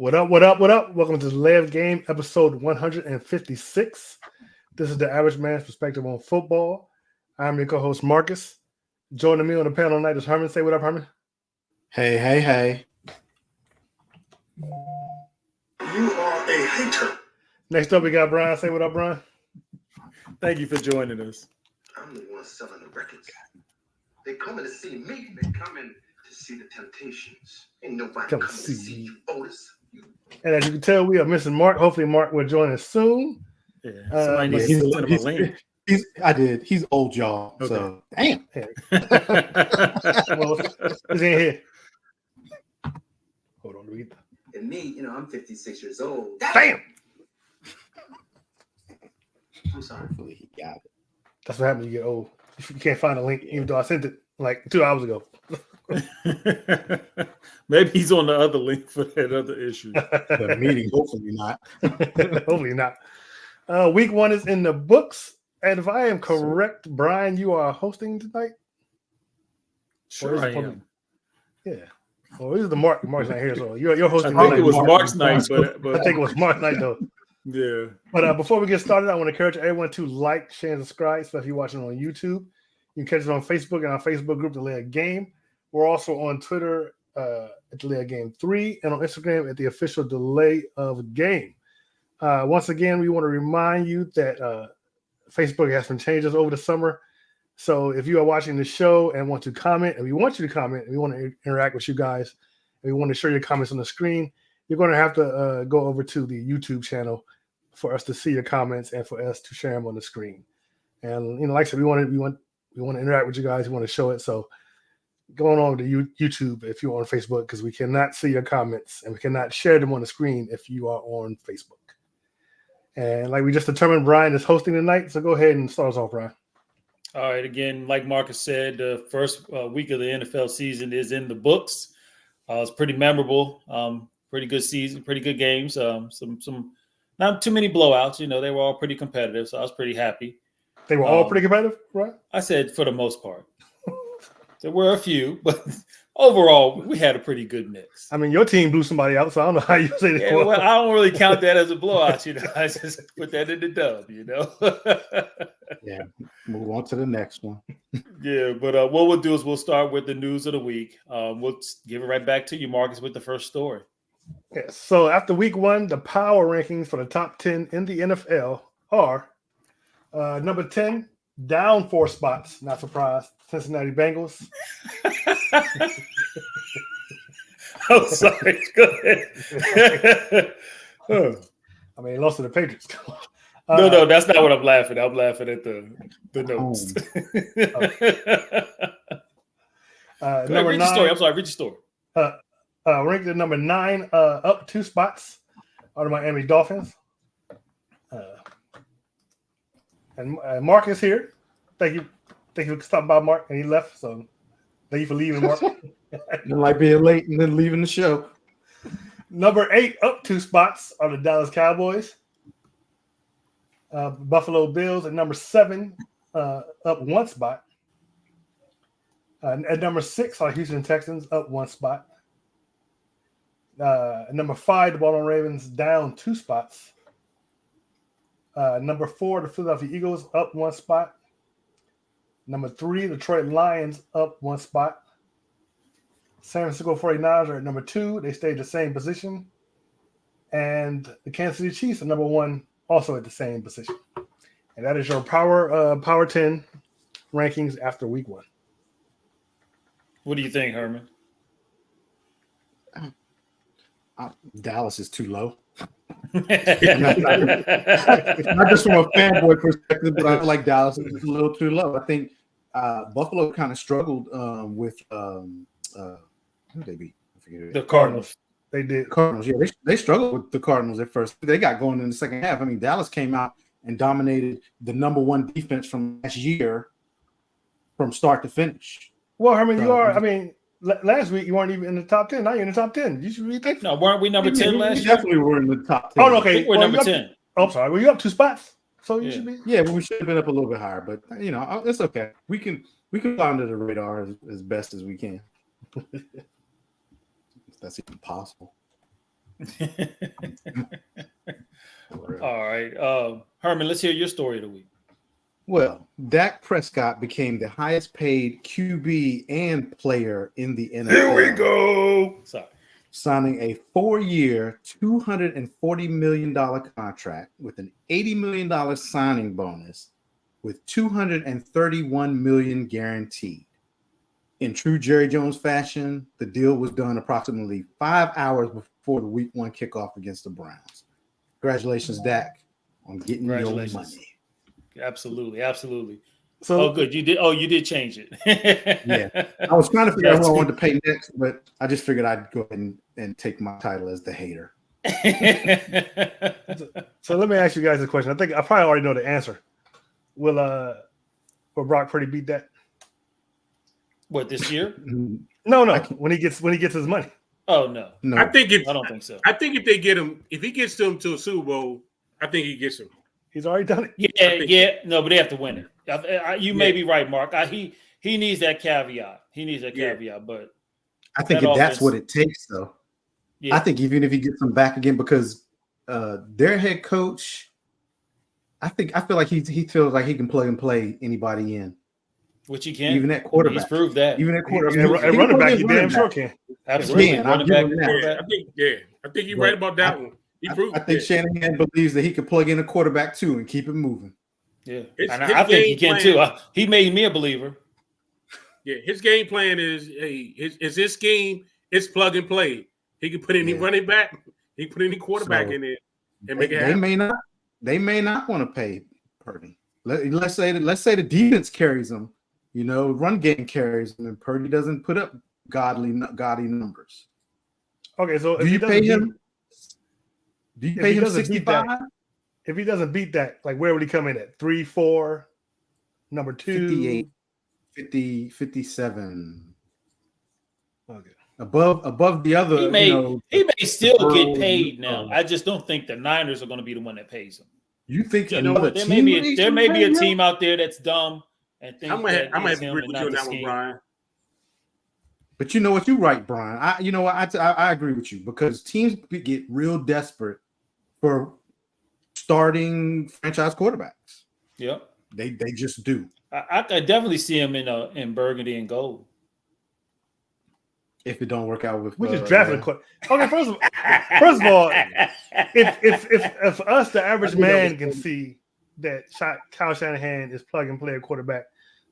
What up, what up, what up? Welcome to the Live Game, episode 156. This is the average man's perspective on football. I'm your co-host, Marcus. Joining me on the panel tonight is Herman. Say what up, Herman. Hey, hey, hey. You are a hater. Next up, we got Brian. Say what up, Brian. Thank you for joining us. I'm the one selling the records. They coming to see me. They coming to see the Temptations. Ain't nobody coming to see you, Otis. And as you can tell, we are missing Mark. Hopefully, Mark will join us soon. Yeah, somebody needs to send him a link. I did. He's old, y'all. Okay. So, damn. Well, he's in here. Hold on, read. And me, I'm 56 years old. Damn. I'm sorry. Hopefully he got it. That's what happens when you get old. You can't find a link, even though I sent it like 2 hours ago. Maybe he's on the other link for that other issue. The meeting, hopefully not. Hopefully not. Week 1 is in the books. And if I am correct, Brian, you are hosting tonight? Sure, I am. Yeah. Well, this is the Mark. Mark's not here, so you're hosting. I think it was Mark's night, but I think it was Mark's night, though. Yeah. But before we get started, I want to encourage everyone to like, share, and subscribe, especially if you're watching on YouTube. You can catch us on Facebook and our Facebook group, The Live Game. We're also on Twitter at The Live Game 3 and on Instagram at the official Delay of Game. Once again, we want to remind you that Facebook has some changes over the summer. So if you are watching the show and want to comment, and we want you to comment, and we want to interact with you guys, and we want to show your comments on the screen, you're going to have to go over to the YouTube channel for us to see your comments and for us to share them on the screen. And like I said, we want to interact with you guys. We want to show it. So going on to YouTube if you're on Facebook, because we cannot see your comments and we cannot share them on the screen if you are on Facebook. And like we just determined, Brian is hosting tonight. So go ahead and start us off, Brian. All right. Again, like Marcus said, the first week of the NFL season is in the books. It's pretty memorable. Pretty good season, pretty good games. Some not too many blowouts. They were all pretty competitive. So I was pretty happy. They were all pretty competitive, right? I said for the most part. There were a few, but overall, we had a pretty good mix. I mean, your team blew somebody out, so I don't know how you say that. Yeah, well, I don't really count that as a blowout. I just put that in the dub, Yeah, move on to the next one. Yeah, but what we'll do is we'll start with the news of the week. We'll give it right back to you, Marcus, with the first story. Yes. So after week 1, the power rankings for the top 10 in the NFL are number 10, down 4 spots. Not surprised. Cincinnati Bengals. I'm sorry. Go ahead. I mean, lost to the Patriots. No, that's not what I'm laughing at. I'm laughing at the notes. Number read 9. the story. I'm sorry. Read the story. Ranked at number 9, up 2 spots, are the Miami Dolphins. And Mark is here. Thank you for stopping by, Mark. And he left, so thank you for leaving, Mark. Didn't like being late and then leaving the show. Number 8, up 2 spots, are the Dallas Cowboys. Buffalo Bills at number 7, up 1 spot. At number 6 are Houston Texans, up 1 spot. Number 5, the Baltimore Ravens, down 2 spots. Number 4, the Philadelphia Eagles, up 1 spot. Number 3, the Detroit Lions, up 1 spot. San Francisco 49ers are at number 2. They stayed the same position. And the Kansas City Chiefs are number 1, also at the same position. And that is your Power 10 rankings after week 1. What do you think, Herman? Dallas is too low. Not Not just from a fanboy perspective, but I feel like Dallas is a little too low. I think Buffalo kind of struggled with who did they beat? I forget the Cardinals. They did. Cardinals. Yeah, they struggled with the Cardinals at first. They got going in the second half. I mean, Dallas came out and dominated the number 1 defense from last year from start to finish. Well, Herman, you are. I mean, last week you weren't even in the top 10. Now you're in the top 10. You should be thankful. No, weren't we number 10 last year? Definitely were in the top 10. Oh, no, I okay. think we're number 10. I'm sorry. Were you up 2 spots? So you should be. Yeah, but we should have been up a little bit higher. But it's okay. We can fly under the radar as best as we can. If that's even possible. All right. Herman, let's hear your story of the week. Well, Dak Prescott became the highest paid QB and player in the NFL. Here we go. Sorry. Signing a 4-year, $240 million contract with an $80 million signing bonus with $231 million guaranteed. In true Jerry Jones fashion, the deal was done approximately 5 hours before the Week 1 kickoff against the Browns. Congratulations, Dak, on getting your money. Absolutely. So, Oh, good. You did change it. Yeah. I was trying to figure out who I wanted to pay next, but I just figured I'd go ahead and take my title as the hater. so let me ask you guys a question. I think I probably already know the answer. Will Brock Purdy beat that? What, this year? No. When he gets his money. Oh no. I don't think so. I think if he gets them to a Super Bowl, I think he gets them. He's already done it. Yeah. No, but they have to win it. You may be right, Mark. He needs that caveat. But I think that's what it takes, though. Yeah. I think even if he gets them back again, because their head coach, I feel like he feels like he can plug and play anybody in. Which he can. Even at quarterback. He's proved that. Even at quarterback. And running back, he damn sure can. Absolutely. I'll give him that. I think you're right about that one. I think Shanahan believes that he could plug in a quarterback too and keep it moving. Yeah, and I think he can too. He made me a believer. Yeah, his game plan is his scheme. It's plug and play. He can put any running back. He can put any quarterback in there and make it happen. They may not want to pay Purdy. Let's say the defense carries him. Run game carries him, and Purdy doesn't put up gaudy numbers. Okay, so do you pay him 65? If he doesn't beat that, like where would he come in at? 3, 4, number 2, 58, 50, 57. Okay. Above the other. He may still get paid now. I just don't think the Niners are going to be the one that pays him. You think there may be a team out there that's dumb and think I'm gonna have to agree with you on that one, Brian. But you know what? You're right, Brian. I agree with you because teams get real desperate for starting franchise quarterbacks. Yep, they just do. I definitely see him in burgundy and gold. If it don't work out with, we just drafted. Okay, first of all, if us, the average man, can see that Kyle Shanahan is plug and play a quarterback,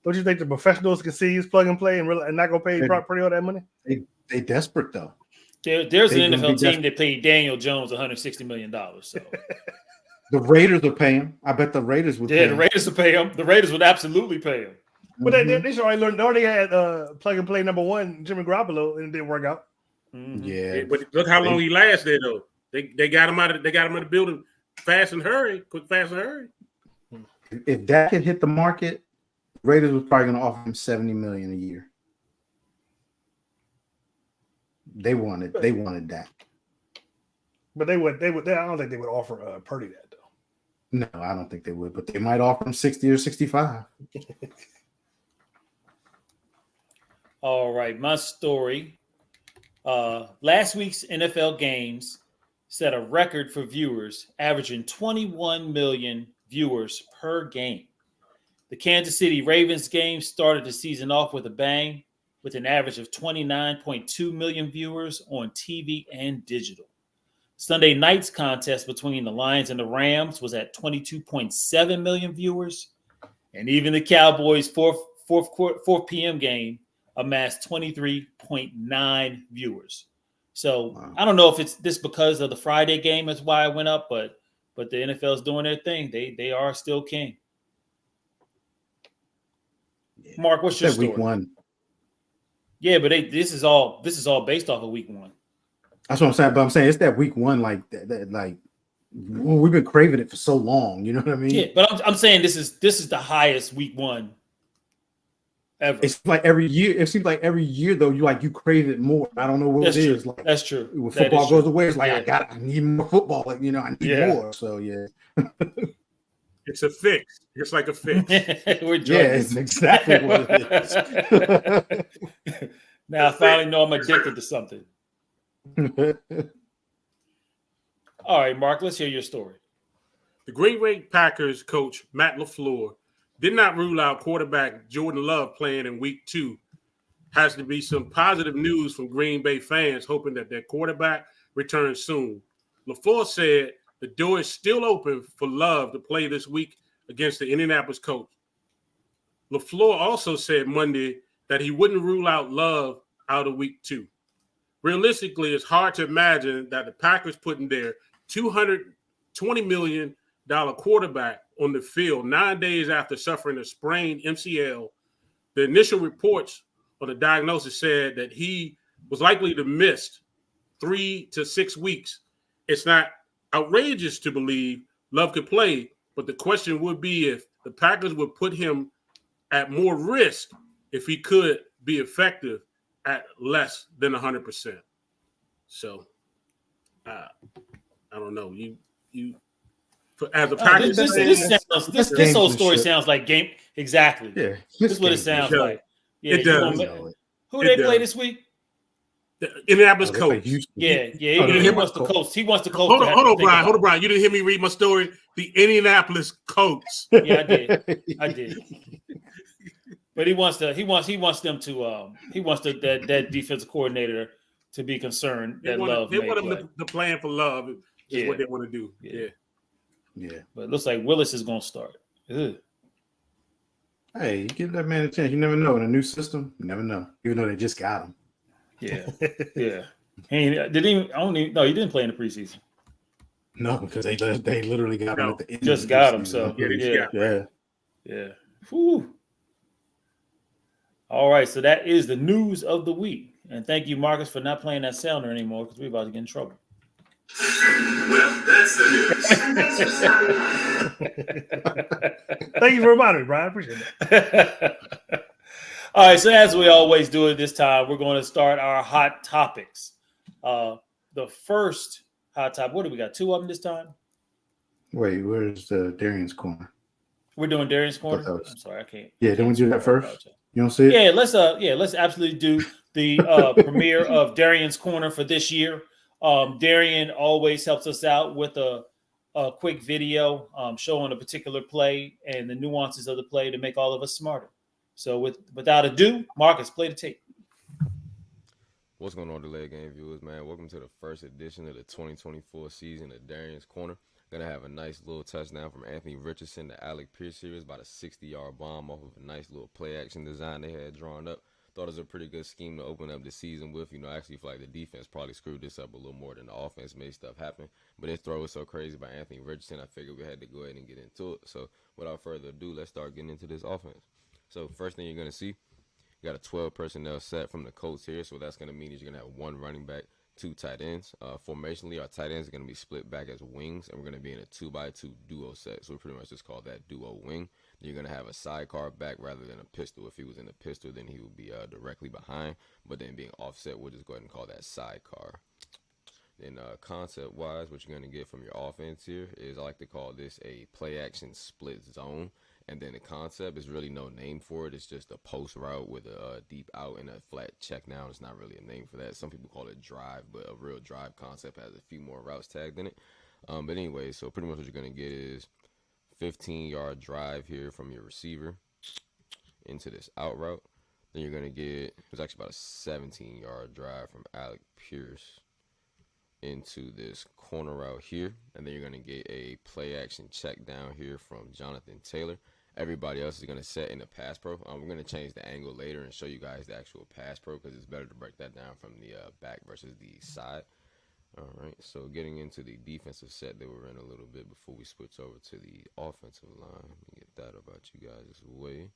don't you think the professionals can see he's plug and play and not gonna pay Brock Purdy all that money? They desperate though. There's an NFL team that paid Daniel Jones $160 million. So the Raiders will pay him. I bet the Raiders would. Yeah, the Raiders will pay him. The Raiders would absolutely pay him. But they should already learn. They already had plug and play number 1, Jimmy Garoppolo, and it didn't work out. Mm-hmm. Yeah, but look how long he lasted though. They got him out of the building fast and hurry. If Dak had hit the market, Raiders was probably going to offer him $70 million a year. They wanted Dak. But they would. I don't think they would offer Purdy that though. No, I don't think they would. But they might offer him 60 or 65. All right, my story. Last week's NFL games set a record for viewers, averaging 21 million viewers per game. The Kansas City Ravens game started the season off with a bang, with an average of 29.2 million viewers on TV and digital. Sunday night's contest between the Lions and the Rams was at 22.7 million viewers, and even the Cowboys' 4 p.m. game amassed 23.9 viewers. So wow. I don't know if it's this because of the Friday game is why it went up, but the NFL is doing their thing. They are still king. Yeah. Mark, what's your story? Week 1. Yeah, but this is all based off of week 1. That's what I'm saying. But I'm saying it's that week 1, like that like we've been craving it for so long. You know what I mean? Yeah, but I'm saying this is the highest week 1 ever. It's like every year. It seems like every year though, you crave it more. I don't know what That's it true. is. Like that's true. When football goes away, it's like I need more football. Like I need more. So yeah. It's a fix. It's like a fix. It's exactly what it is. Now I finally know I'm addicted to something. All right, Mark, let's hear your story. The Green Bay Packers coach Matt LaFleur did not rule out quarterback Jordan Love playing in week 2. Has to be some positive news from Green Bay fans hoping that their quarterback returns soon. LaFleur said the door is still open for Love to play this week against the Indianapolis Colts. LaFleur also said Monday that he wouldn't rule out Love out of week 2. Realistically, it's hard to imagine that the Packers putting their $220 million quarterback on the field 9 days after suffering a sprained MCL. The initial reports on the diagnosis said that he was likely to miss 3 to 6 weeks. It's not outrageous to believe Love could play, but the question would be if the Packers would put him at more risk if he could be effective at less than 100%. So, I don't know. As a Packers this whole story sounds like game. Exactly. Yeah, this is what it sounds like. Yeah, it does. Who they play this week? The Indianapolis Colts. Yeah. Oh, He wants the Colts. He wants the Colts. Hold on, Brian. You didn't hear me read my story. The Indianapolis Colts. Yeah, I did. But he wants that defensive coordinator to be concerned that Love. They want him to plan for Love. Is what they want to do. Yeah. But it looks like Willis is going to start. Ugh. Hey, you give that man a chance. You never know. In a new system, you never know. Even though they just got him. Yeah. He didn't play in the preseason. No, because they literally got him at the end. Just got him. So yeah. Whew. All right, so that is the news of the week. And thank you, Marcus, for not playing that sounder anymore because we're about to get in trouble. Well, that's the news. Thank you for reminding me, Brian. I appreciate that. All right, so as we always do at this time, we're going to start our hot topics. The first hot topic, what do we got? 2 of them this time? Wait, where's Darian's corner? We're doing Darian's corner? I'm sorry, I can't. Yeah, don't we do that first? You don't see it? Yeah, let's absolutely do the premiere of Darian's corner for this year. Darian always helps us out with a quick video showing a particular play and the nuances of the play to make all of us smarter. So without ado, Marcus, play the tape. What's going on, Delay Game viewers, man? Welcome to the first edition of the 2024 season of Darian's Corner. Gonna have a nice little touchdown from Anthony Richardson to Alec Pierce series, about a 60-yard bomb off of a nice little play action design they had drawn up. Thought it was a pretty good scheme to open up the season with. I actually feel like the defense probably screwed this up a little more than the offense made stuff happen. But this throw was so crazy by Anthony Richardson, I figured we had to go ahead and get into it. So without further ado, let's start getting into this offense. So first thing you're going to see, you got a 12 personnel set from the Colts here. So what that's going to mean is you're going to have 1 running back, 2 tight ends. Formationally, our tight ends are going to be split back as wings, and we're going to be in a 2x2 duo set. So we pretty much just call that duo wing. You're going to have a sidecar back rather than a pistol. If he was in a pistol, then he would be directly behind. But then being offset, we'll just go ahead and call that sidecar. Then concept-wise, what you're going to get from your offense here is, I like to call this a play-action split zone. And then the concept is really no name for it. It's just a post route with a deep out and a flat check down. It's not really a name for that. Some people call it drive, but a real drive concept has a few more routes tagged in it. But anyway, so pretty much what you're going to get is 15-yard drive here from your receiver into this out route. Then you're going to get, it's actually about a 17-yard drive from Alec Pierce into this corner route here. And then you're going to get a play action check down here from Jonathan Taylor. Everybody else is going to set in the pass pro. We're going to change the angle later and show you guys the actual pass pro because it's better to break that down from the back versus the side. All right, so getting into the defensive set that we're in a little bit before we switch over to the offensive line. Let me get that about you guys' way.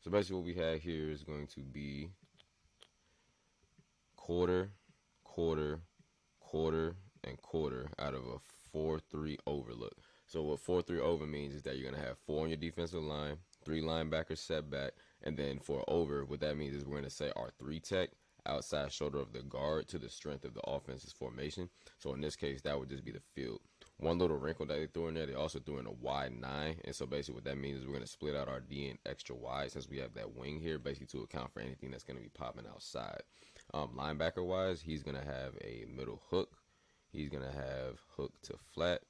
So basically what we have here is going to be quarter, quarter, quarter, and quarter out of a 4-3 overlook. So what 4-3 over means is that you're going to have 4 on your defensive line, 3 linebackers set back, and then for over, what that means is we're going to say our 3 tech outside shoulder of the guard to the strength of the offense's formation. So in this case, that would just be the field. One little wrinkle that they threw in there, they also threw in a wide 9. And so basically what that means is we're going to split out our D in extra wide since we have that wing here, basically to account for anything that's going to be popping outside. Linebacker-wise, he's going to have a middle hook He's going to have hook to flat.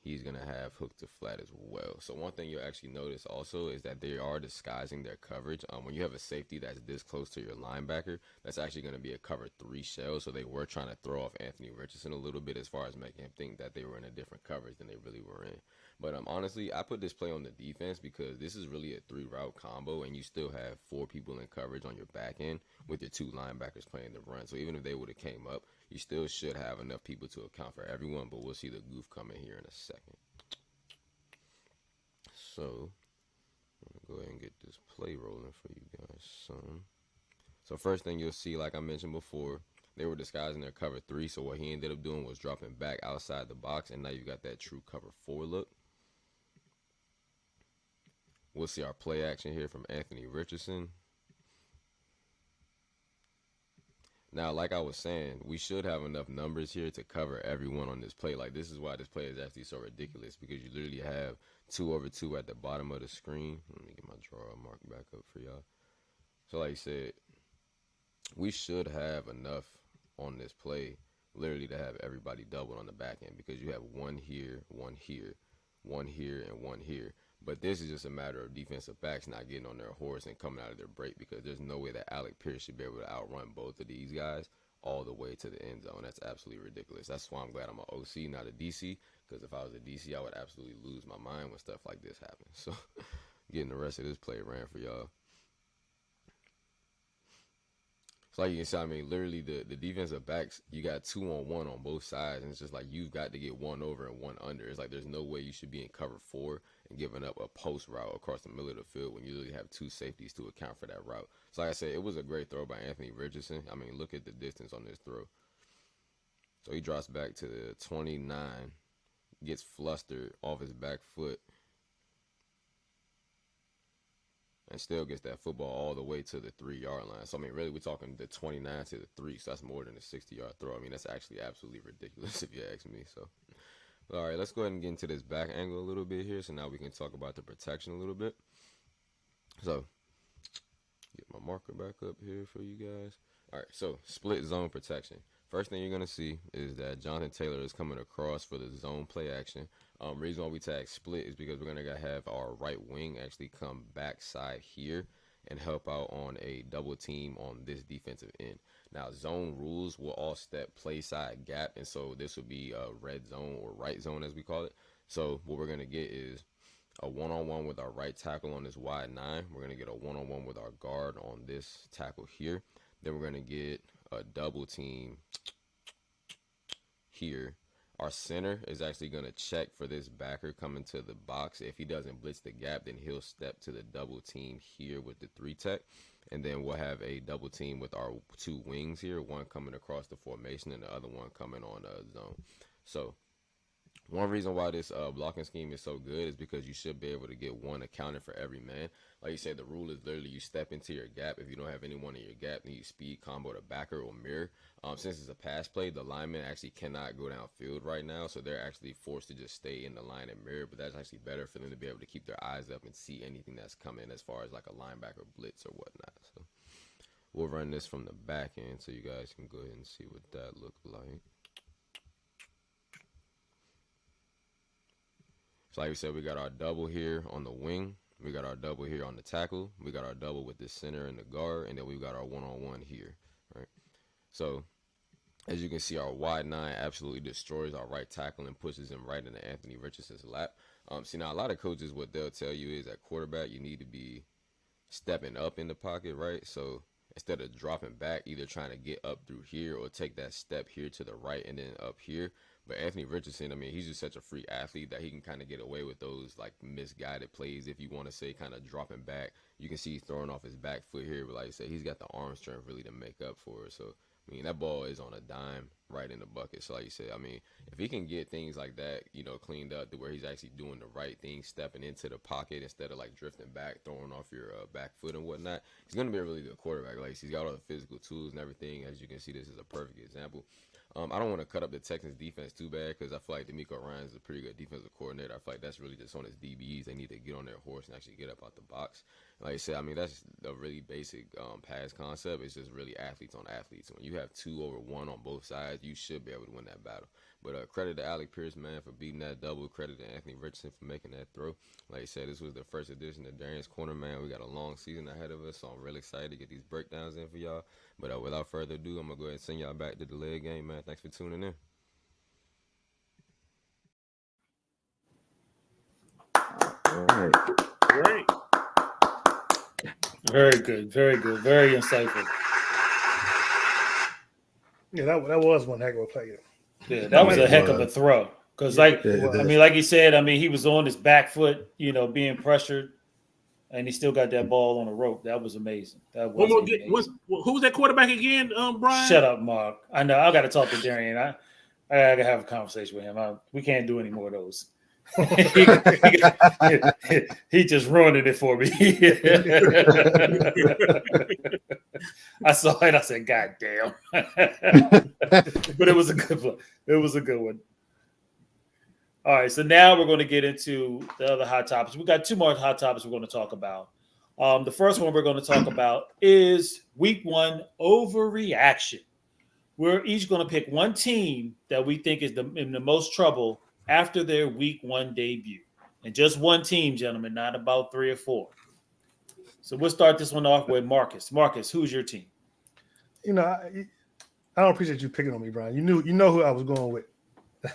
He's going to have hook to flat as well. So one thing you'll actually notice also is that they are disguising their coverage. When you have a safety that's this close to your linebacker, that's actually going to be a cover 3 shell. So they were trying to throw off Anthony Richardson a little bit as far as making him think that they were in a different coverage than they really were in. But honestly, I put this play on the defense because this is really a 3-route combo, and you still have 4 people in coverage on your back end with your 2 linebackers playing the run. So even if they would have came up, you still should have enough people to account for everyone, but we'll see the goof come in here in a second. So I'm gonna go ahead and get this play rolling for you guys. So first thing you'll see, like I mentioned before, they were disguising their cover 3. So what he ended up doing was dropping back outside the box, and now you got that true cover 4 look. We'll see our play action here from Anthony Richardson. Now, like I was saying, we should have enough numbers here to cover everyone on this play. Like, this is why this play is actually so ridiculous, because you literally have 2 over 2 at the bottom of the screen. Let me get my draw mark back up for y'all. So like I said, we should have enough on this play literally to have everybody doubled on the back end, because you have 1 here, 1 here, 1 here, and 1 here. But this is just a matter of defensive backs not getting on their horse and coming out of their break, because there's no way that Alec Pierce should be able to outrun both of these guys all the way to the end zone. That's absolutely ridiculous. That's why I'm glad I'm an OC, not a DC, because if I was a DC, I would absolutely lose my mind when stuff like this happens. So getting the rest of this play ran for y'all. So like you can see, I mean, literally the defensive backs, you got 2-on-1 on both sides, and it's just like you've got to get 1 over and 1 under. It's like there's no way you should be in cover 4 and giving up a post route across the middle of the field when you literally have 2 safeties to account for that route. So like I said, it was a great throw by Anthony Richardson. I mean, look at the distance on this throw. So he drops back to the 29, gets flustered off his back foot, and still gets that football all the way to the 3-yard line. So, I mean, really, we're talking the 29 to the 3, so that's more than a 60-yard throw. I mean, that's actually absolutely ridiculous if you ask me. So, all right, let's go ahead and get into this back angle a little bit here. So now we can talk about the protection a little bit. So, get my marker back up here for you guys. All right, so split zone protection. First thing you're going to see is that Jonathan Taylor is coming across for the zone play action. Reason why we tag split is because we're going to have our right wing actually come backside here and help out on a double team on this defensive end. Now, zone rules will all step play side gap, and so this would be a red zone or right zone as we call it. So what we're going to get is a one-on-one with our right tackle on this wide 9. We're going to get a one-on-one with our guard on this tackle here. Then we're going to get a double team here. Our center is actually going to check for this backer coming to the box. If he doesn't blitz the gap, then he'll step to the double team here with the 3 tech. And then we'll have a double team with our 2 wings here, one coming across the formation and the other one coming on zone. So one reason why this blocking scheme is so good is because you should be able to get 1 accounted for every man. Like you said, the rule is literally you step into your gap. If you don't have anyone in your gap, then you speed combo the backer or mirror. Since it's a pass play, the linemen actually cannot go downfield right now, so they're actually forced to just stay in the line and mirror. But that's actually better for them to be able to keep their eyes up and see anything that's coming as far as like a linebacker blitz or whatnot. So we'll run this from the back end so you guys can go ahead and see what that looks like. So like we said, we got our double here on the wing. We got our double here on the tackle. We got our double with the center and the guard. And then we got our one-on-one here, right? So as you can see, our wide 9 absolutely destroys our right tackle and pushes him right into Anthony Richardson's lap. See, now a lot of coaches, what they'll tell you is at quarterback, you need to be stepping up in the pocket, right? So instead of dropping back, either trying to get up through here or take that step here to the right and then up here. But Anthony Richardson, I mean, he's just such a free athlete that he can kind of get away with those like misguided plays, if you want to say, kind of dropping back. You can see he's throwing off his back foot here, but like I said, he's got the arm strength really to make up for it. So I mean, that ball is on a dime right in the bucket. So like you said, I mean, if he can get things like that, you know, cleaned up to where he's actually doing the right thing, stepping into the pocket instead of like drifting back, throwing off your back foot and whatnot, he's going to be a really good quarterback. Like, he's got all the physical tools and everything. As you can see, this is a perfect example. I don't want to cut up the Texans defense too bad, because I feel like DeMeco Ryans is a pretty good defensive coordinator. I feel like that's really just on his DBs. They need to get on their horse and actually get up out the box. Like I said, I mean, that's a really basic pass concept. It's just really athletes on athletes. When you have 2 over 1 on both sides, that you should be able to win that battle. But credit to Alec Pierce, man, for beating that double. Credit to Anthony Richardson for making that throw. Like I said, this was the first edition of Darian's Corner, man. We got a long season ahead of us, so I'm really excited to get these breakdowns in for y'all. But without further ado, I'm going to go ahead and send y'all back to the leg game, man. Thanks for tuning in. All right. Great. Very good, very good, very insightful. Yeah, that was one heck of a play. Yeah, that was a heck of a throw. Because, like, I mean, like he said, I mean, he was on his back foot, you know, being pressured, and he still got that ball on the rope. That was amazing. That was amazing. Who was that quarterback again, Brian? Shut up, Mark. I know. I got to talk to Darian. I got to have a conversation with him. We can't do any more of those. he just ruined it for me. I saw it. I said, "God damn!" But it was a good one. It was a good one. All right, so now we're going to get into the other hot topics. We got two more hot topics we're going to talk about. The first one we're going to talk about is Week 1 overreaction. We're each going to pick one team that we think is in the most trouble after their Week 1 debut. And just one team, gentlemen, not about 3 or 4. So we'll start this one off with Marcus. Marcus, who's your team? You know, I don't appreciate you picking on me, Brian. You know who I was going with.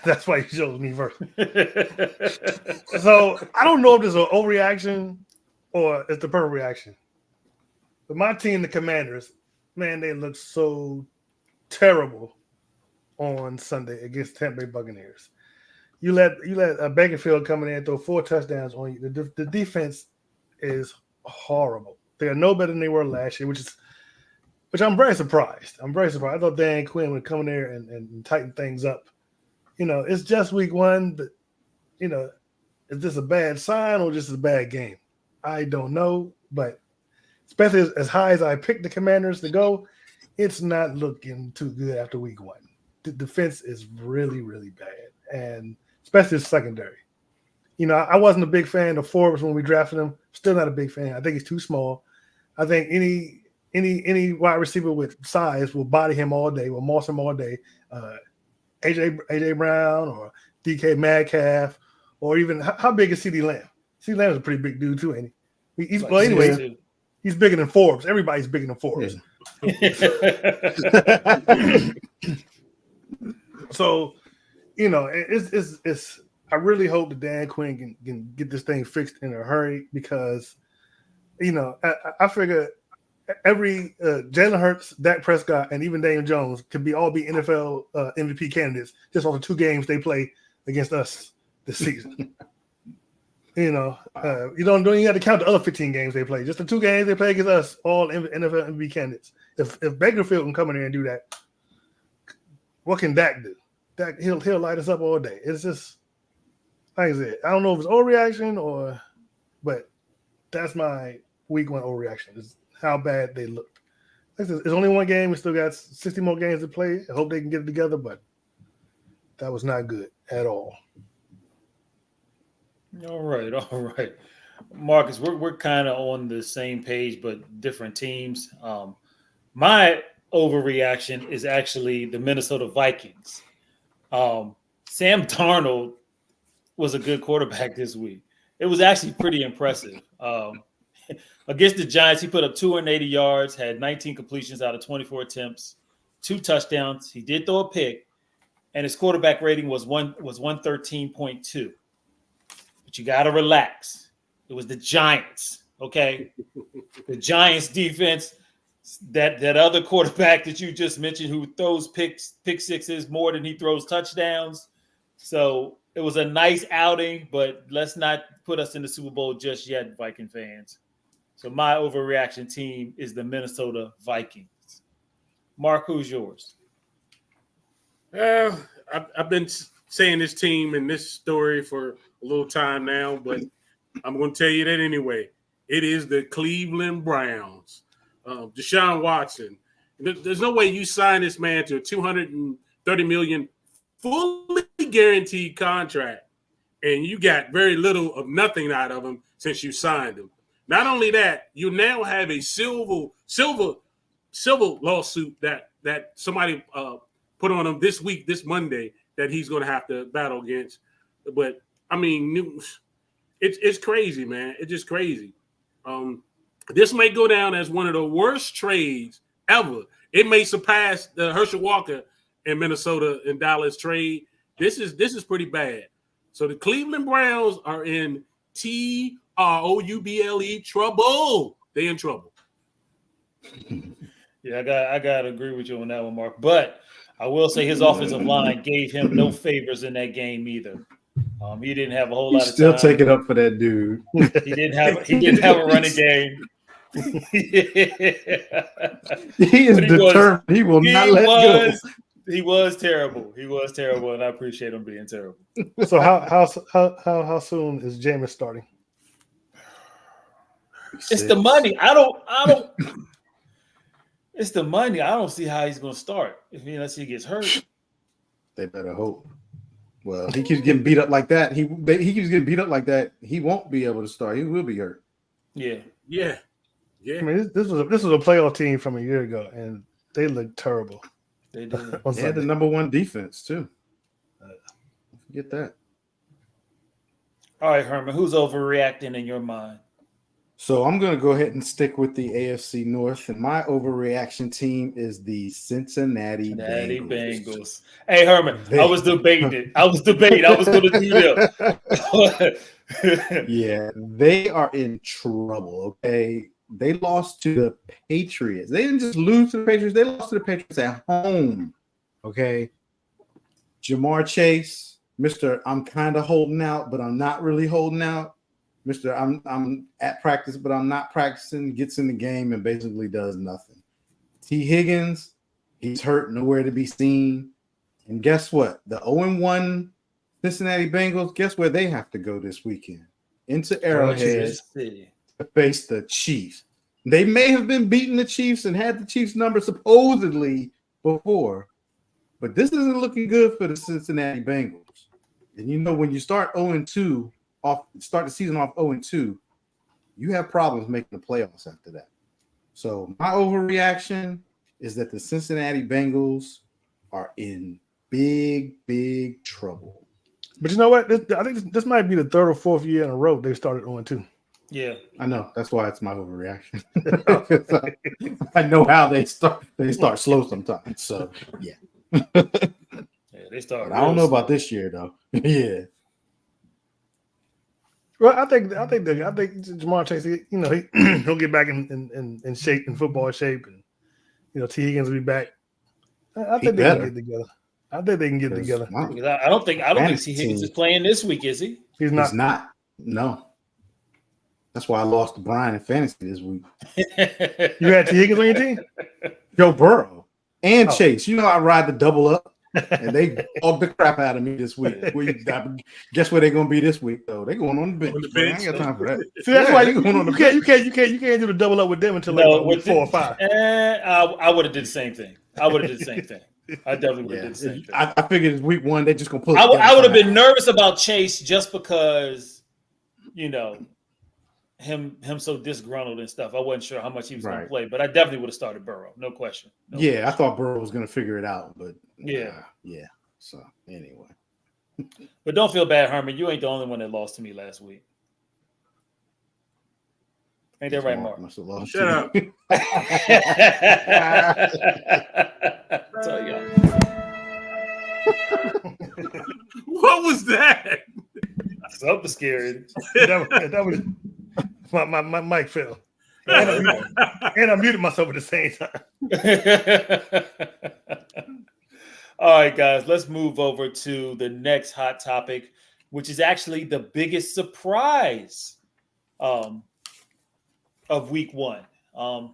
That's why you chose me first. So I don't know if this is an overreaction or it's the perfect reaction. But my team, the Commanders, man, they look so terrible on Sunday against Tampa Bay Buccaneers. You let Bakerfield come in and throw 4 touchdowns on you. The defense is horrible. They are no better than they were last year, which I'm very surprised. I thought Dan Quinn would come in there and tighten things up. You know, it's just Week 1, but, you know, is this a bad sign or just a bad game? I don't know, but especially as high as I picked the Commanders to go, it's not looking too good after Week 1. The defense is really, really bad, and especially the secondary. You know, I wasn't a big fan of Forbes when we drafted him. Still not a big fan. I think he's too small. I think any wide receiver with size will body him all day, will moss him all day. AJ Brown or DK Metcalf, or even how big is CeeDee Lamb? CeeDee Lamb is a pretty big dude too, ain't he? He's bigger than Forbes. Everybody's bigger than Forbes. Yeah. So, you know, it's. I really hope that Dan Quinn can get this thing fixed in a hurry because, you know, I figure every Jalen Hurts, Dak Prescott, and even Daniel Jones could all be NFL MVP candidates just on the 2 games they play against us this season. You know, you don't have to count the other 15 games they play. Just the 2 games they play against us, all NFL MVP candidates. If Bakerfield can come in there and do that, what can Dak do? Dak, he'll light us up all day. It's just, like I said, I don't know if it's overreaction but that's my Week 1 overreaction. Is how bad they looked. It's only 1 game. We still got 60 more games to play. I hope they can get it together, but that was not good at all. All right. Marcus, we're kind of on the same page, but different teams. My overreaction is actually the Minnesota Vikings. Sam Darnold was a good quarterback this week. It was actually pretty impressive. Against the Giants, he put up 280 yards, had 19 completions out of 24 attempts, 2 touchdowns. He did throw a pick, and his quarterback rating was 113.2. But you got to relax. It was the Giants, okay? The Giants defense, that other quarterback that you just mentioned who throws pick sixes more than he throws touchdowns. So it was a nice outing, but let's not put us in the Super Bowl just yet, Viking fans. So my overreaction team is the Minnesota Vikings. Mark, who's yours? I've been saying this team and this story for a little time now, but I'm going to tell you that anyway. It is the Cleveland Browns. Deshaun Watson. There's no way you sign this man to a $230 million fully guaranteed contract, and you got very little of nothing out of him since you signed him. Not only that, you now have a civil lawsuit that somebody put on him this week, this Monday, that he's going to have to battle against. But I mean, it's crazy, man. It's just crazy. This may go down as one of the worst trades ever. It may surpass the Herschel Walker and Minnesota and Dallas trade. This is pretty bad. So the Cleveland Browns are in trouble. Trouble. They in trouble. Yeah, I gotta agree with you on that one, Mark. But I will say his offensive line gave him no favors in that game either. He didn't have a whole lot of Still time. take it up for that dude. He didn't have a running game. He is determined. He will not let go. He was terrible. He was terrible, and I appreciate him being terrible. So how soon is Jameis starting? It's the money. I don't. It's the money. I don't see how he's going to start unless he gets hurt. They better hope. Well, he keeps getting beat up like that. He keeps getting beat up like that. He won't be able to start. He will be hurt. Yeah. I mean, this was a playoff team from a year ago, and they looked terrible. They did. They had the number one defense too. Forget that. All right, Herman. Who's overreacting in your mind? So I'm going to go ahead and stick with the AFC North, and my overreaction team is the Cincinnati Bengals. Hey, Herman, I was debating it. I was going to do them. Yeah, they are in trouble, okay? They lost to the Patriots. They didn't just lose to the Patriots. They lost to the Patriots at home, okay? Jamar Chase, Mr. I'm kind of holding out, but I'm not really holding out. Mr. I'm at practice, but I'm not practicing, gets in the game and basically does nothing. T. Higgins, he's hurt, nowhere to be seen. And guess what? The 0-1 Cincinnati Bengals, guess where they have to go this weekend? Into Arrowhead to face the Chiefs. They may have been beating the Chiefs and had the Chiefs number supposedly before, but this isn't looking good for the Cincinnati Bengals. And you know, when you start 0-2, start the season off 0-2, you have problems making the playoffs after that. So my overreaction is that the Cincinnati Bengals are in big trouble. But you know what? I think this might be the third or fourth year in a row they started 0-2. Yeah, I know. That's why it's my overreaction. I know how they start. They start slow sometimes. So yeah. They start. I don't know about this year though. Yeah. Well, I think Jamar Chase, he'll get back in shape, in football shape, and T. Higgins will be back. I think they can get together. I don't think T. Higgins is playing this week, is he? He's not. He's not. No. That's why I lost to Brian in fantasy this week. You had T. Higgins on your team? Joe Burrow and Chase. I ride the double up. And they dogged the crap out of me this week. Guess where they're gonna be this week though? They're going on the bench. I ain't got time for that. See, that's why you can't do the double up with them until week 4 or 5. I would have did the same thing. I definitely would have did the same thing. I figured it's week 1. They just gonna pull. I would have been nervous about Chase just because, him so disgruntled and stuff. I wasn't sure how much he was going to play, but I definitely would have started Burrow, no question. I thought Burrow was going to figure it out, but yeah. So anyway, but don't feel bad, Herman. You ain't the only one that lost to me last week. Ain't that right, Mark? Shut up. Tell y'all. What was that? Something scary. That was my mic fell. And I muted myself at the same time. All right, guys, let's move over to the next hot topic, which is actually the biggest surprise of week 1.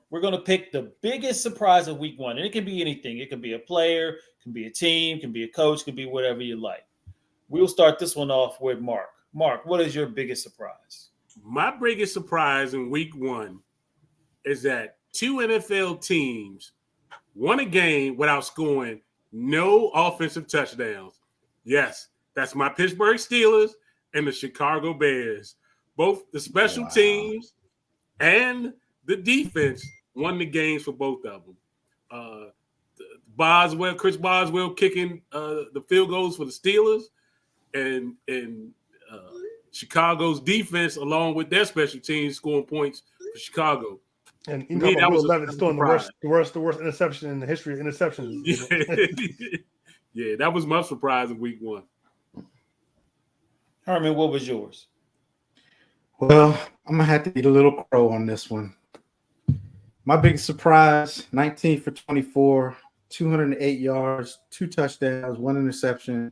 We're going to pick the biggest surprise of week 1, and it can be anything. It can be a player, it can be a team, it can be a coach, it can be whatever you like. We'll start this one off with Mark. Mark, what is your biggest surprise? My biggest surprise in week 1 is that 2 NFL teams won a game without scoring no offensive touchdowns. Yes, that's my Pittsburgh Steelers and the Chicago Bears. Both the special teams and the defense won the games for both of them. Chris Boswell kicking the field goals for the Steelers, and Chicago's defense, along with their special teams, scoring points for Chicago. And To me, that was Will Levis throwing the worst interception in the history of interceptions. Yeah, that was my surprise of week 1. Herman, what was yours? Well, I'm gonna have to eat a little crow on this one. My biggest surprise: 19 for 24, 208 yards, 2 touchdowns, 1 interception,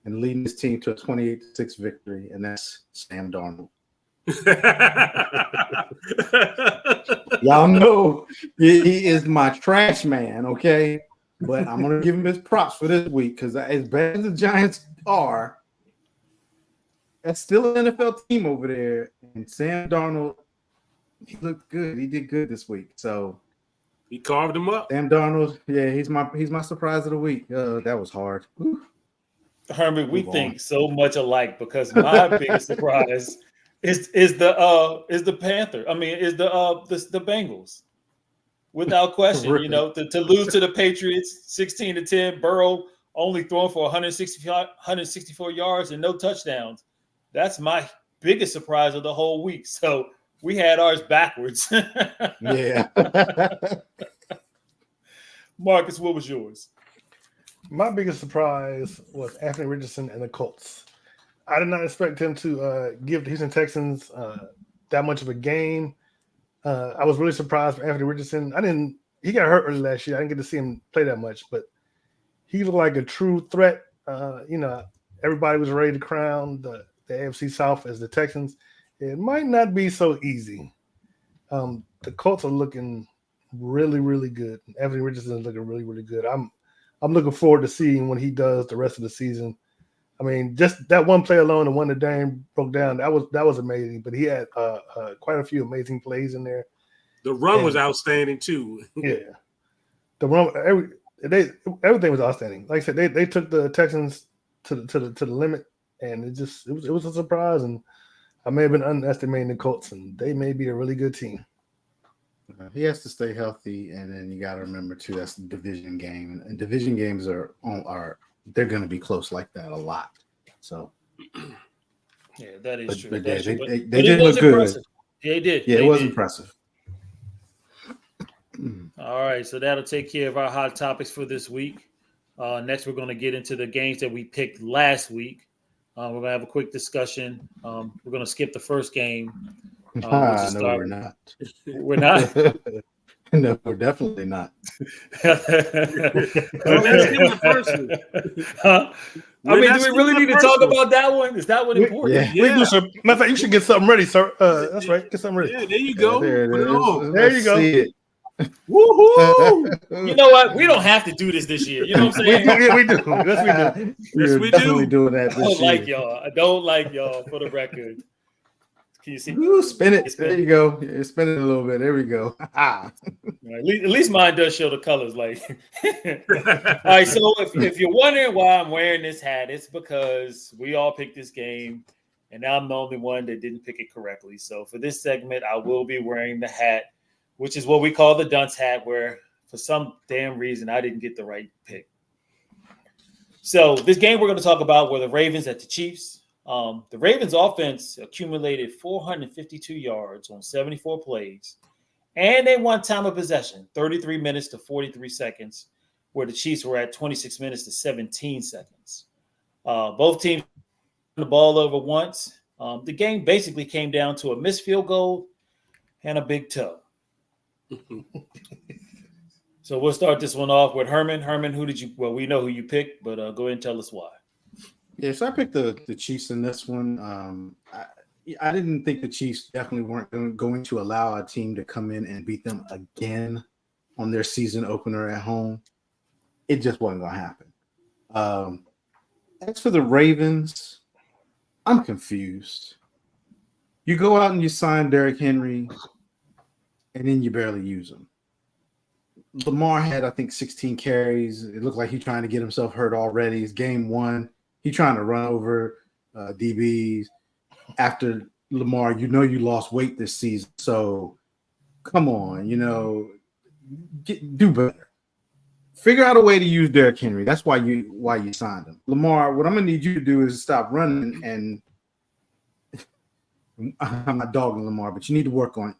and leading his team to a 28-6 victory. And that's Sam Darnold. Y'all know he is my trash man, okay? But I'm gonna give him his props for this week because as bad as the Giants are, that's still an NFL team over there. And Sam Darnold, he looked good. He did good this week. So he carved him up. Sam Darnold, yeah, he's my surprise of the week. That was hard. Whew. Herman, we think so much alike because my biggest surprise is the Panther. I mean, is the Bengals. Without question, Really? you know, to lose to the Patriots 16-10, Burrow only throwing for 164 yards and no touchdowns. That's my biggest surprise of the whole week. So we had ours backwards. Yeah. Marcus, what was yours? My biggest surprise was Anthony Richardson and the Colts. I did not expect him to give the Houston Texans that much of a game. I was really surprised for Anthony Richardson. He got hurt early last year. I didn't get to see him play that much, but he looked like a true threat. Everybody was ready to crown the AFC South as the Texans. It might not be so easy. The Colts are looking really, really good. Anthony Richardson is looking really, really good. I'm looking forward to seeing when he does the rest of the season. I mean, just that one play alone, the one that Dame broke down, that was amazing. But he had quite a few amazing plays in there. The run was outstanding too. Yeah, the run, everything was outstanding. Like I said, they took the Texans to the limit, and it was a surprise. And I may have been underestimating the Colts, and they may be a really good team. He has to stay healthy, and then you got to remember too that's the division game, and division games they're going to be close like that a lot. So yeah, that is true. But That's they true. did look impressive. good. Yeah, they did. Yeah, They it was did. impressive. All right, so that'll take care of our hot topics for this week. Next, we're going to get into the games that we picked last week. We're going to have a quick discussion. We're going to skip the first game. No, we're not. We're not. No, we're definitely not. Let's get the first one. Huh? I mean, do we really need to talk about that one? Is that one important? Yeah. We do, sir. Matter of fact, you should get something ready, sir. That's right. Get something ready. Yeah, there you go. There it Put it is. on. There you go. See it. Woohoo! You know what? We don't have to do this year. You know what I'm saying? We do. Yes, we do. We're we definitely do. doing that I this don't year. like y'all. I don't like y'all, for the record. Can you see? Ooh, spin it. Spin There it. you go. Yeah, spin it a little bit. There we go. At least mine does show the colors. Like, all right. So if you're wondering why I'm wearing this hat, it's because we all picked this game, and I'm the only one that didn't pick it correctly. So for this segment, I will be wearing the hat, which is what we call the dunce hat, where for some damn reason I didn't get the right pick. So this game we're going to talk about were the Ravens at the Chiefs. The Ravens offense accumulated 452 yards on 74 plays, and they won time of possession, 33 minutes to 43 seconds, where the Chiefs were at 26 minutes to 17 seconds. Both teams turned the ball over once. The game basically came down to a missed field goal and a big toe. So we'll start this one off with Herman. Herman, we know who you picked, but go ahead and tell us why. Yeah, so I picked the Chiefs in this one. I didn't think the Chiefs definitely weren't going to allow a team to come in and beat them again on their season opener at home. It just wasn't going to happen. As for the Ravens, I'm confused. You go out and you sign Derrick Henry, and then you barely use him. Lamar had, I think, 16 carries. It looked like he's trying to get himself hurt already. It's game one. He's trying to run over DBs. After Lamar, you lost weight this season. So come on, do better. Figure out a way to use Derrick Henry. That's why you signed him. Lamar, what I'm gonna need you to do is stop running, and I'm not dogging Lamar, but you need to work on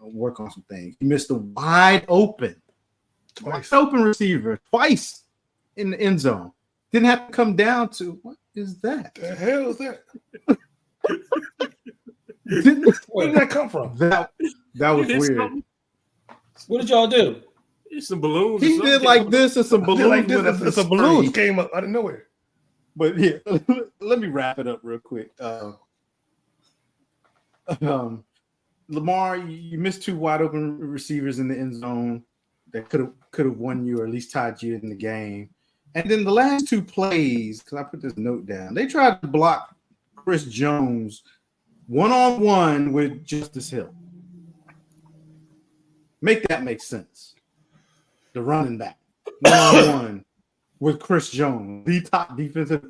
some things. You missed a wide open receiver twice in the end zone. Didn't have to come down to what is that? The hell is that? Where did That that come from? was It's weird. something- What did y'all do? It's some balloons. or He something. did like this and some I feel balloons. like went up this, his it's a balloon screen. came up out of nowhere. But yeah, let me wrap it up real quick. Lamar, you missed two wide open receivers in the end zone that could have won you or at least tied you in the game. And then the last two plays, because I put this note down, they tried to block Chris Jones one-on-one with Justice Hill. Make that make sense. The running back one-on-one with Chris Jones, the top defensive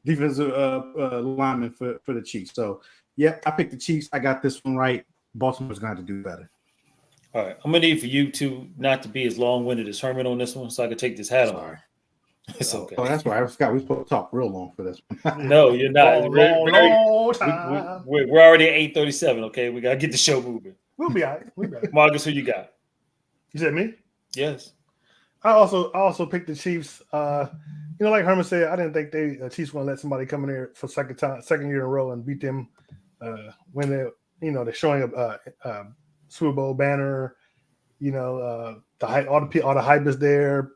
lineman for the Chiefs. So, yep, I picked the Chiefs. I got this one right. Baltimore's going to have to do better. All right, I'm gonna need for you two not to be as long-winded as Herman on this one, so I can take this hat Sorry. off. It's okay. Oh, that's right. I forgot we supposed to talk real long for this one. No, you're not. Long time. We're already at 8:37. Okay, we gotta get the show moving. We'll be all right. We'll be all right. Marcus, who you got? You said me? Yes. I also picked the Chiefs. Like Herman said, I didn't think the Chiefs want to let somebody come in there for second year in a row and beat them when they're showing a Super Bowl banner. The hype, all the hype is there.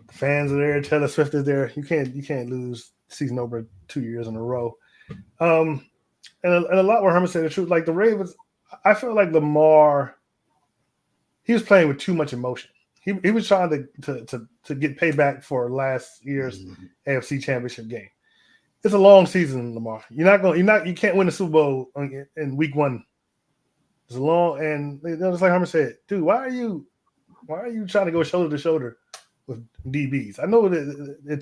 The fans are there. Taylor Swift is there. You can't lose season over 2 years in a row. And a lot where Herman said the truth. Like the Ravens, I felt like Lamar, he was playing with too much emotion. He was trying to get payback for last year's AFC Championship game. It's a long season, Lamar. You can't win the Super Bowl in week one. It's long, and just like Herman said, dude, why are you trying to go shoulder to shoulder with DBs? I know that they're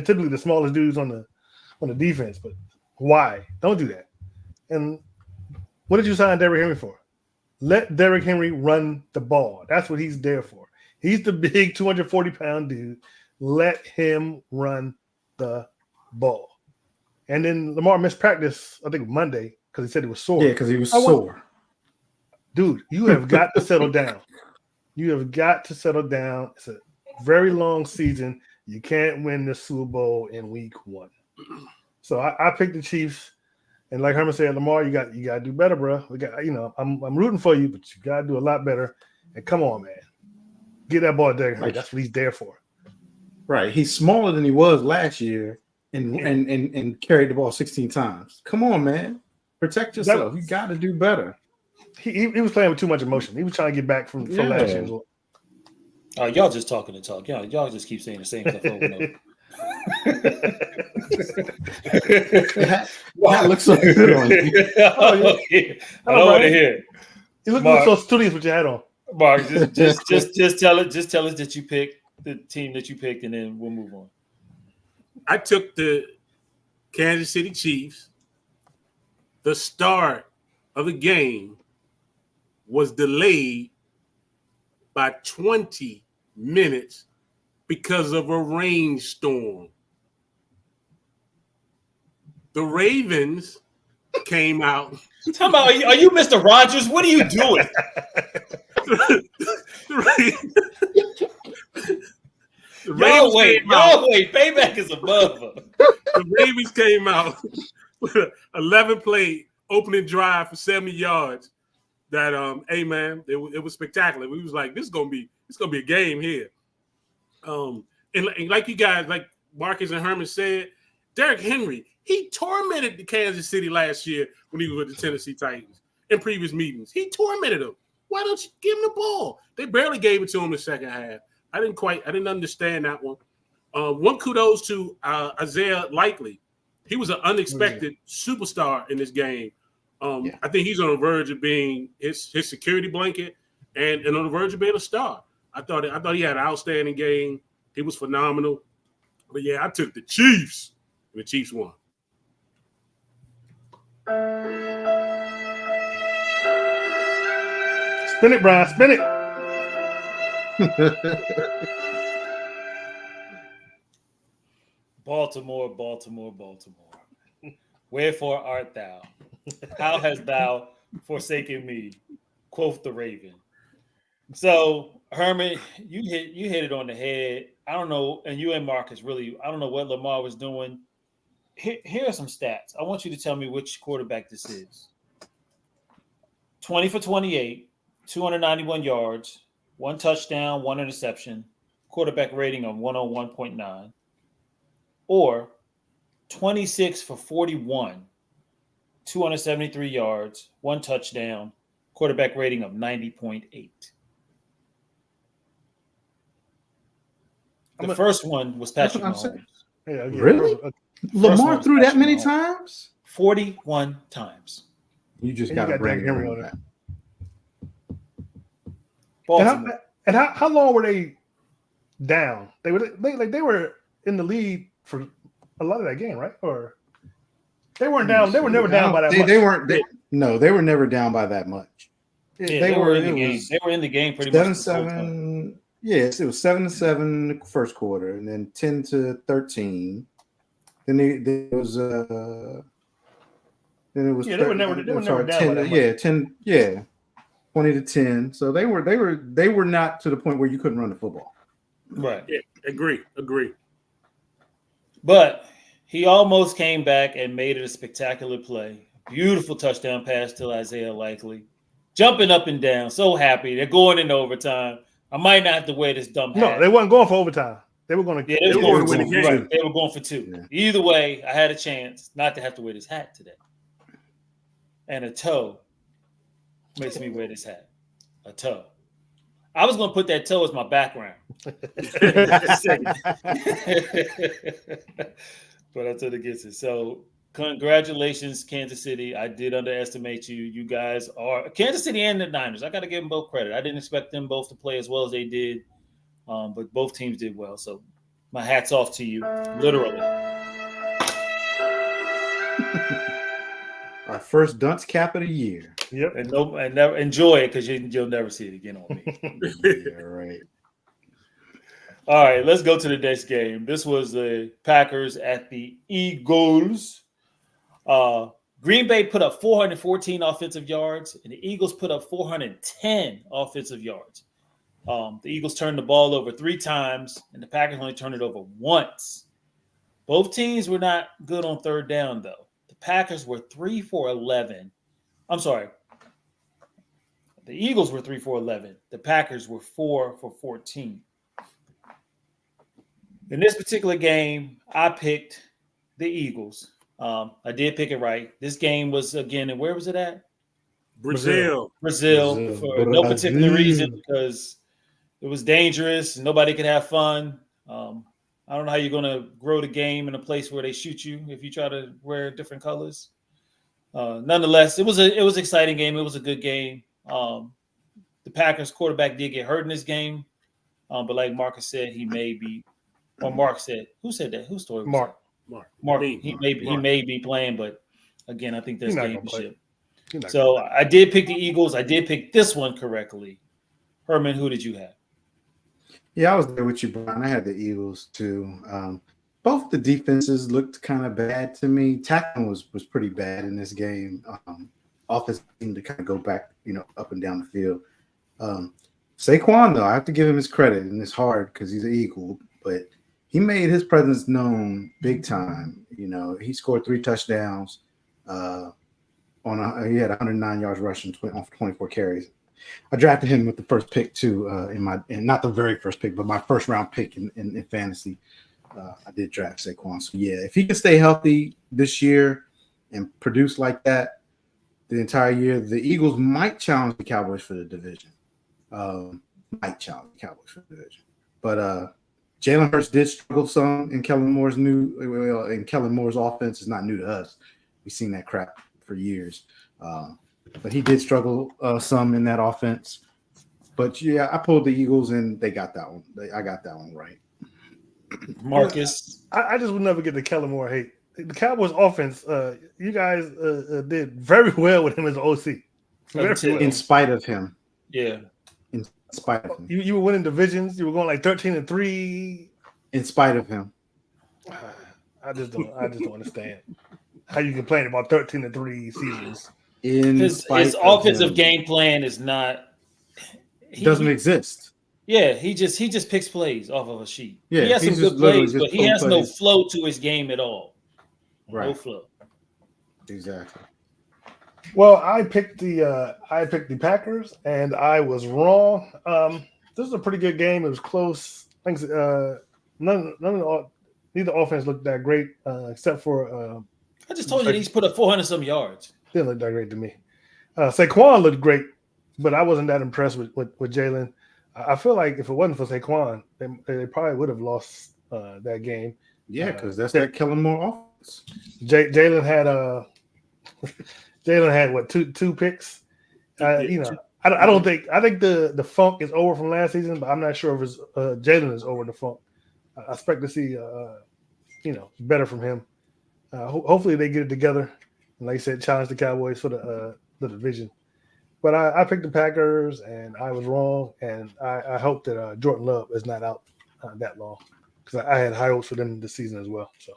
typically the smallest dudes on the defense, but why? Don't do that. And what did you sign Derrick Henry for? Let Derrick Henry run the ball. That's what he's there for. He's the big 240-pound dude. Let him run the ball. And then Lamar missed practice, I think Monday, because he said he was sore. Yeah, because he was sore. Dude, you have got to settle down. You have got to settle down. It's a very long season. You can't win the Super Bowl in week one. So I picked the Chiefs. And like Herman said, Lamar, you got to do better, bro. I'm rooting for you, but you got to do a lot better. And come on, man. Get that ball there. Right. That's what he's there for. Right. He's smaller than he was last year and carried the ball 16 times. Come on, man. Protect yourself. You got to do better. He was playing with too much emotion. He was trying to get back from last year. Y'all just talking to talk. Y'all just keep saying the same stuff over and over. That looks so good on you. I don't want to hear it. You look so studious with your hat on. Mark, just tell us that you picked the team that you picked, and then we'll move on. I took the Kansas City Chiefs. The start of the game was delayed by 20 minutes because of a rainstorm. The Ravens came out. Talk about, are you Mr. Rogers? What are you doing? Y'all wait. Payback is above her. The Ravens came out with an 11-play opening drive for 70 yards. That hey man, it was spectacular. We was like, it's gonna be a game here. And like you guys, like Marcus and Herman said, Derrick Henry, he tormented the Kansas City last year when he was with the Tennessee Titans in previous meetings. He tormented them. Why don't you give him the ball? They barely gave it to him in the second half. I didn't understand that one. One kudos to Isaiah Likely. He was an unexpected superstar in this game. I think he's on the verge of being his security blanket and on the verge of being a star. I thought he had an outstanding game. He was phenomenal. But yeah, I took the Chiefs. And the Chiefs won. Spin it, Brian. Spin it. Baltimore, Baltimore, Baltimore. Wherefore art thou? How hast thou forsaken me? Quoth the Raven. So, Herman, you hit it on the head. I don't know, and you and Marcus really, I don't know what Lamar was doing. Here are some stats. I want you to tell me which quarterback this is. 20 for 28, 291 yards, 1 touchdown, 1 interception, quarterback rating of 101.9, or 26 for 41, 273 yards, 1 touchdown, quarterback rating of 90.8. The first one was Patrick Mahomes. Yeah, Really? Lamar threw that many times? 41 times. You just And got you to got bring Derrick him Henry back. Baltimore. And how long were they down? They were in the lead for a lot of that game, right? Or they weren't down. They were never down by that much. They weren't. They were never down by that much. Yeah, they were in the game. They were in the game pretty much. 7-7. Yes, it was 7-7 in the first quarter, and then 10-13. Then it was. Then it was. Yeah, they were never down by that much. Yeah, 10. Yeah, 20-10. So they were not to the point where you couldn't run the football. Right. Yeah, agree. But he almost came back and made it a spectacular play. Beautiful touchdown pass to Isaiah Likely. Jumping up and down. So happy. They're going into overtime. I might not have to wear this dumb hat. No, they wasn't going for overtime. They were going to. Yeah, they were going for win the game. right. They were going for 2. Yeah. Either way, I had a chance not to have to wear this hat today. And a toe makes me wear this hat. A toe. I was going to put that toe as my background. But I took against it. So congratulations, Kansas City. I did underestimate you. You guys are Kansas City and the Niners. I got to give them both credit. I didn't expect them both to play as well as they did, but both teams did well. So my hat's off to you, literally. Our first dunce cap of the year. Yep. And never enjoy it because you'll never see it again on me. Yeah, right. All right, let's go to the next game. This was the Packers at the Eagles. Green Bay put up 414 offensive yards, and the Eagles put up 410 offensive yards. The Eagles turned the ball over 3 times, and the Packers only turned it over once. Both teams were not good on third down, though. The Packers were 3 for 11. I'm sorry. The Eagles were 3 for 11. The Packers were 4 for 14. In this particular game, I picked the Eagles. I did pick it right. This game was, again, and where was it at? Brazil for no particular reason, because it was dangerous. Nobody could have fun. I don't know how you're going to grow the game in a place where they shoot you if you try to wear different colors. Nonetheless, it was an exciting game. It was a good game. The Packers quarterback did get hurt in this game, but like Marcus said, he may be. Or Mark said, who said that? Whose story was Mark. that? Mark. He may be playing, but again, I think that's gamesmanship. So I did pick the Eagles. I did pick this one correctly. Herman, who did you have? Yeah, I was there with you, Brian. I had the Eagles too. Both the defenses looked kind of bad to me. Tackling was pretty bad in this game. Offense seemed to kind of go back, up and down the field. Saquon, though, I have to give him his credit, and it's hard because he's an Eagle, but he made his presence known big time. He scored 3 touchdowns. He had 109 yards rushing on 24 carries. I drafted him with the first pick too, and not the very first pick, but my first round pick in fantasy. I did draft Saquon. So yeah, if he can stay healthy this year and produce like that the entire year, the Eagles might challenge the Cowboys for the division. But Jalen Hurts did struggle some in Kellen Moore's offense. Is not new to us. We've seen that crap for years. But he did struggle some in that offense. But yeah, I pulled the Eagles and they got that one. I got that one right. Marcus, I just would never get the Kellen Moore hate. The Cowboys offense, you guys did very well with him as an OC. In spite of him. Yeah. In spite of him. You were winning divisions. You were going like 13-3. In spite of him. I just don't understand how you complain about 13-3 seasons. His offensive game plan is not. Doesn't exist. Yeah, he just picks plays off of a sheet. Yeah, he has some he's good just literally plays, just but he has no plays. flow to his game at all. No Right. flow. Exactly. Well, I picked the Packers, and I was wrong. This is a pretty good game. It was close. Things neither offense looked that great, except for I just told you he's put up 400 some yards. didn't look that great to me. Saquon looked great, but I wasn't that impressed with Jalen. I feel like if it wasn't for Saquon, they probably would have lost that game. Yeah, because that's that Kellen Moore offense. Jalen had what two picks. I think the funk is over from last season, but I'm not sure if Jalen is over the funk. I expect to see better from him. Hopefully they get it together, and like I said, challenge the Cowboys for the division. But I picked the Packers, and I was wrong, and I hope that Jordan Love is not out that long, because I had high hopes for them this season as well. So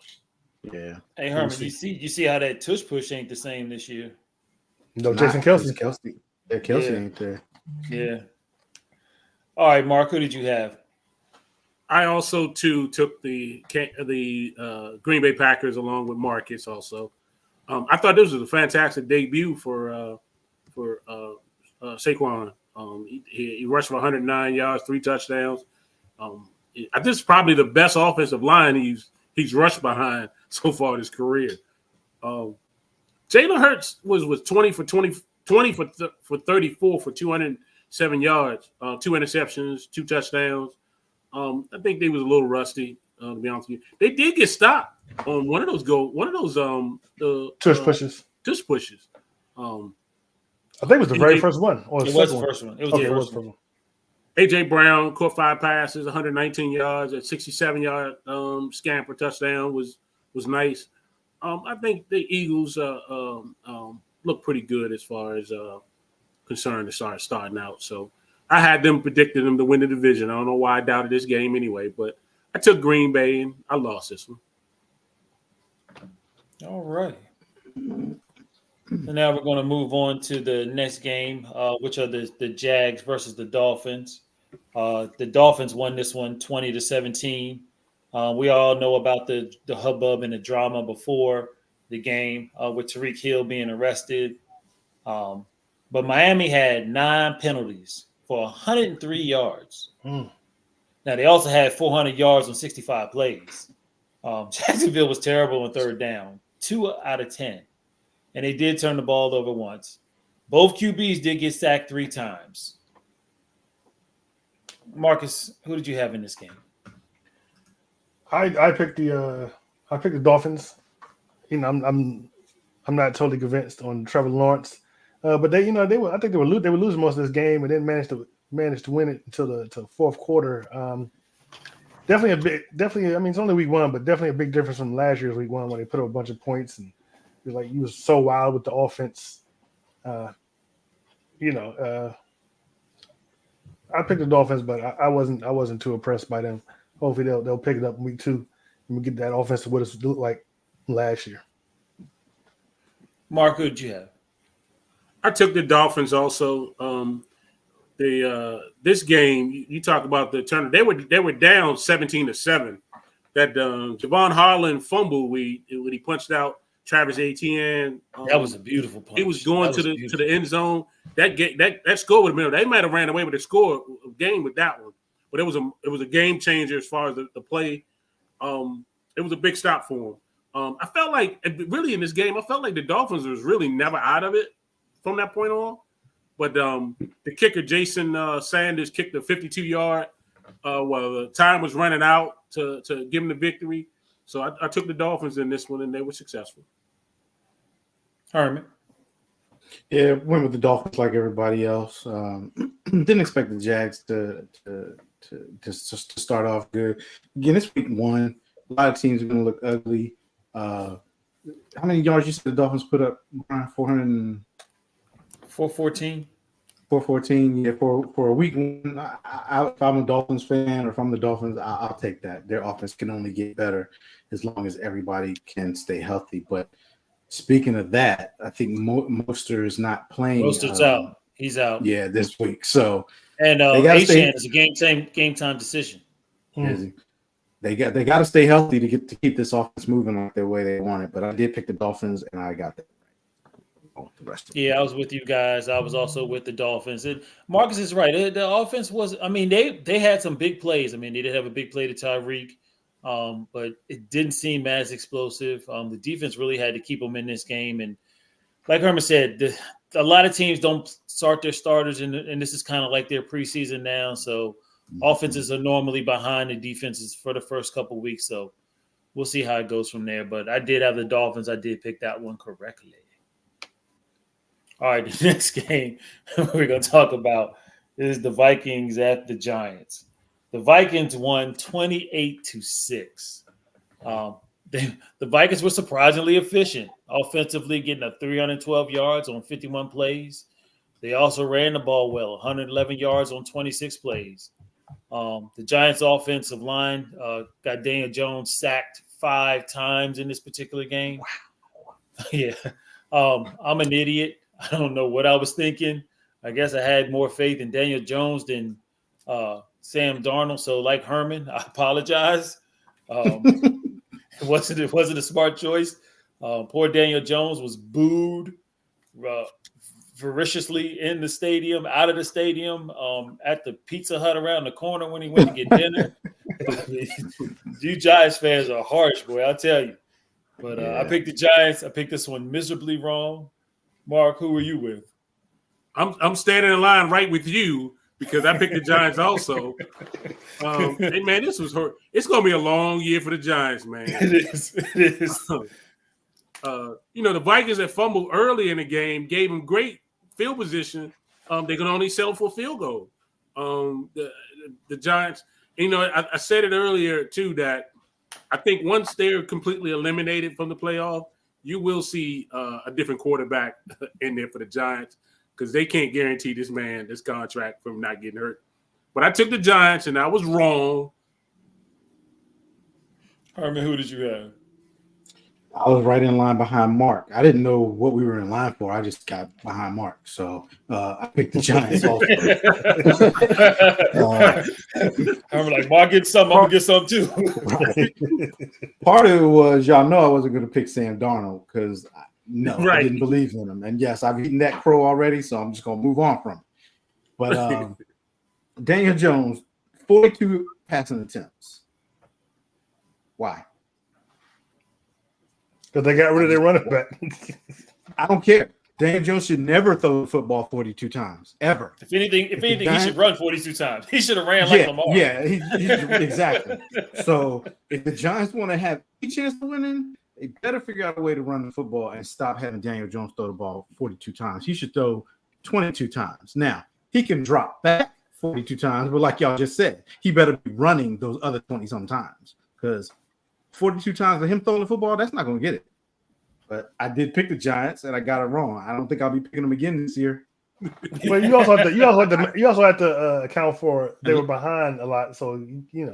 yeah. Hey Herman, you see how that tush push ain't the same this year. no Jason Kelce. Kelce ain't there. Yeah. All right, Mark, who did you have? I also too took the Green Bay Packers along with Marcus. Also, I thought this was a fantastic debut for Saquon. He rushed for 109 yards, 3 touchdowns. This is probably the best offensive line he's rushed behind so far in his career. Jalen Hurts was 20 for 34 for 207 yards, 2 interceptions, 2 touchdowns. I think they was a little rusty, to be honest with you. They did get stopped on one of those Tush pushes. Tush pushes. I think it was the very first one. Or It was the first one. It was the first one. A.J. Brown caught 5 passes, 119 yards, at 67-yard scamper touchdown was nice. I think the Eagles look pretty good as far as concerned as far as starting out. So I had them predicting them to win the division. I don't know why I doubted this game anyway, but I took Green Bay and I lost this one. All right. So now we're going to move on to the next game, which are the Jags versus the Dolphins. The Dolphins won this one 20-17. We all know about the hubbub and the drama before the game with Tyreek Hill being arrested. But Miami had 9 penalties for 103 yards. Now, they also had 400 yards on 65 plays. Jacksonville was terrible on third down, 2 out of 10. And they did turn the ball over once. Both QBs did get sacked 3 times. Marcus, who did you have in this game? I picked the Dolphins. I'm not totally convinced on Trevor Lawrence, but I think they were losing most of this game and didn't manage to win it until the fourth quarter. Definitely. I mean, it's only week 1, but definitely a big difference from last year's week 1 when they put up a bunch of points and it was like you was so wild with the offense. I picked the Dolphins, but I wasn't too impressed by them. Hopefully they'll pick it up in week 2 and we get that offense to what it looked like last year. Mark, who did you have? I took the Dolphins also. This game, you talk about the turn. They were down 17-7. That Javon Harlan fumble when he punched out Travis Etienne. That was a beautiful punch. He was going to the end zone. That score would have been. They might have ran away with the score game with that one, but it was a game changer as far as the play. It was a big stop for him. I felt like really in this game, I felt like the Dolphins was really never out of it from that point on. But the kicker Jason Sanders kicked a 52-yard while the time was running out to give him the victory. So I took the Dolphins in this one, and they were successful. Herman. Yeah, went with the Dolphins like everybody else. Didn't expect the Jags to start off good. Again, it's week 1. A lot of teams are going to look ugly. How many yards you said the Dolphins put up? 414. 414. 4-14, yeah, for a week. If I'm a Dolphins fan or if I'm the Dolphins, I'll take that. Their offense can only get better as long as everybody can stay healthy. But speaking of that, I think Mostert is not playing. Roster's out. He's out. Yeah, this week. So And they gotta stay. Achane is a game time decision. They got to stay healthy to keep this offense moving like the way they want it. But I did pick the Dolphins, and I got that. The rest of Yeah, I was with you guys. I was also with the Dolphins. And Marcus is right. The offense was, I mean, they had some big plays. I mean, they did have a big play to Tyreek, but it didn't seem as explosive. The defense really had to keep them in this game. And like Herman said, a lot of teams don't start their starters, and this is kind of like their preseason now. So offenses are normally behind the defenses for the first couple of weeks. So we'll see how it goes from there. But I did have the Dolphins. I did pick that one correctly. All right, the next game we're going to talk about is the Vikings at the Giants. The Vikings won 28-6. The Vikings were surprisingly efficient, offensively getting up 312 yards on 51 plays. They also ran the ball well, 111 yards on 26 plays. The Giants' offensive line got Daniel Jones sacked 5 times in this particular game. Wow. Yeah, I'm an idiot. I don't know what I was thinking. I guess I had more faith in Daniel Jones than Sam Darnold. So, like Herman, I apologize. It wasn't a smart choice. Poor Daniel Jones was booed voraciously in the stadium, out of the stadium, at the Pizza Hut around the corner when he went to get dinner. You Giants fans are harsh, boy, I'll tell you. But I picked the Giants. I picked this one miserably wrong. Mark, who were you with? I'm standing in line right with you because I picked the Giants also. Hey, man, this was hurt. It's going to be a long year for the Giants, man. It is. The Vikings that fumbled early in the game gave them great field position. They could only settle for a field goal. The Giants, I said it earlier too that I think once they're completely eliminated from the playoff, you will see a different quarterback in there for the Giants because they can't guarantee this man this contract from not getting hurt. But I took the Giants, and I was wrong. Herman, who did you have? I was right in line behind Mark. I didn't know what we were in line for. I just got behind Mark. So I picked the Giants also. I'm like, Mark gets some, I'm going to get some too. Right. Part of it was, y'all know I wasn't going to pick Sam Darnold because I didn't believe in him. And yes, I've eaten that crow already, so I'm just going to move on from it. But Daniel Jones, 42 passing attempts. Why? Because they got rid of their running back. I don't care. Daniel Jones should never throw the football 42 times, ever. If anything, he should run 42 times. He should have ran like Lamar. Yeah, exactly. So if the Giants want to have a chance of winning, they better figure out a way to run the football and stop having Daniel Jones throw the ball 42 times. He should throw 22 times. Now, he can drop back 42 times, but like y'all just said, he better be running those other 20-some times because 42 times of him throwing the football, that's not going to get it. But I did pick the Giants, and I got it wrong. I don't think I'll be picking them again this year. But you also have to account for they were behind a lot, so you're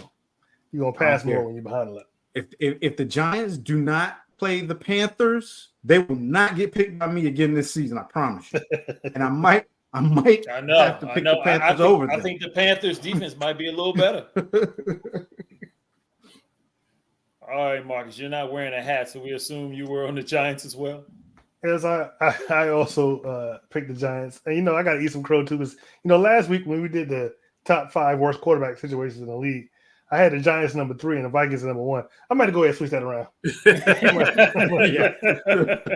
gonna pass more when you're behind a lot. If the Giants do not play the Panthers, they will not get picked by me again this season. I promise you. And I might have to pick the Panthers over them. I think the Panthers defense might be a little better. All right, Marcus, you're not wearing a hat, so we assume you were on the Giants as well. As I also picked the Giants, and I got to eat some crow too. Because last week when we did the top 5 worst quarterback situations in the league, I had the Giants number 3 and the Vikings number 1. I might have to go ahead and switch that around.